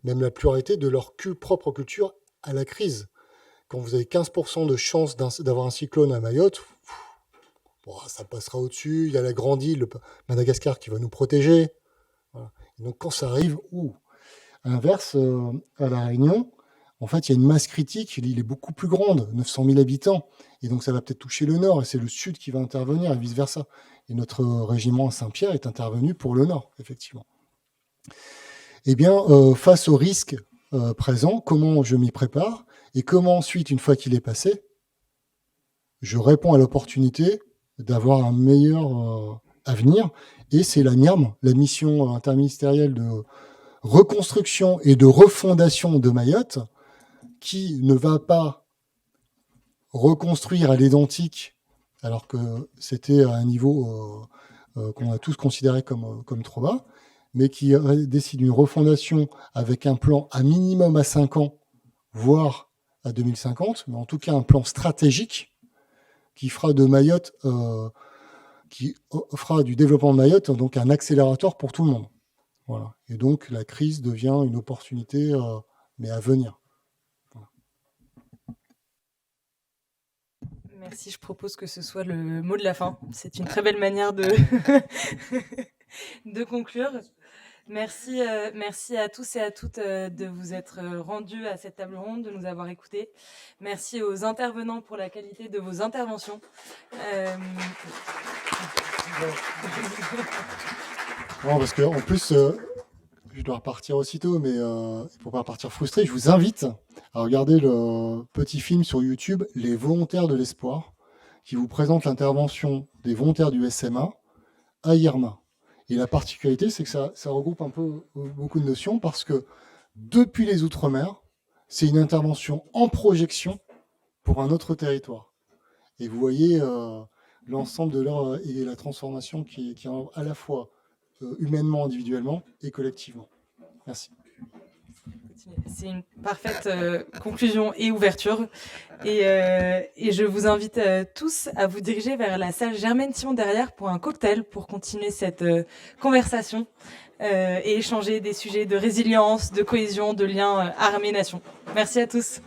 Même la pluralité de leur propre culture à la crise. Quand vous avez 15% de chance d'avoir un cyclone à Mayotte, ça passera au-dessus. Il y a la grande île, Madagascar, qui va nous protéger. Voilà. Et donc, quand ça arrive, à l'inverse, à La Réunion, en fait, il y a une masse critique, l'île est beaucoup plus grande, 900 000 habitants, et donc ça va peut-être toucher le nord, et c'est le sud qui va intervenir, et vice-versa. Et notre régiment à Saint-Pierre est intervenu pour le nord, effectivement. Eh bien, face au risque présent, comment je m'y prépare, et comment ensuite, une fois qu'il est passé, je réponds à l'opportunité d'avoir un meilleur avenir, et c'est la MIRM, la mission interministérielle de reconstruction et de refondation de Mayotte, qui ne va pas reconstruire à l'identique, alors que c'était à un niveau qu'on a tous considéré comme trop bas, mais qui décide une refondation avec un plan à minimum à 5 ans, voire à 2050, mais en tout cas un plan stratégique qui fera de Mayotte, qui fera du développement de Mayotte donc un accélérateur pour tout le monde. Voilà. Et donc la crise devient une opportunité, mais à venir. Merci, je propose que ce soit le mot de la fin. C'est une très belle manière de, de conclure. Merci, merci à tous et à toutes de vous être rendus à cette table ronde, de nous avoir écoutés. Merci aux intervenants pour la qualité de vos interventions. Non, parce qu'en plus, je dois repartir aussitôt, mais pour pas partir frustré, je vous invite à regarder le petit film sur YouTube, Les volontaires de l'espoir, qui vous présente l'intervention des volontaires du SMA à Irma. Et la particularité, c'est que ça regroupe un peu beaucoup de notions, parce que depuis les Outre-mer, c'est une intervention en projection pour un autre territoire. Et vous voyez l'ensemble de l'œuvre et la transformation qui est à la fois humainement, individuellement et collectivement. Merci. C'est une parfaite conclusion et ouverture. Et je vous invite tous à vous diriger vers la salle Germaine Simon derrière pour un cocktail, pour continuer cette conversation et échanger des sujets de résilience, de cohésion, de lien armée-nation. Merci à tous.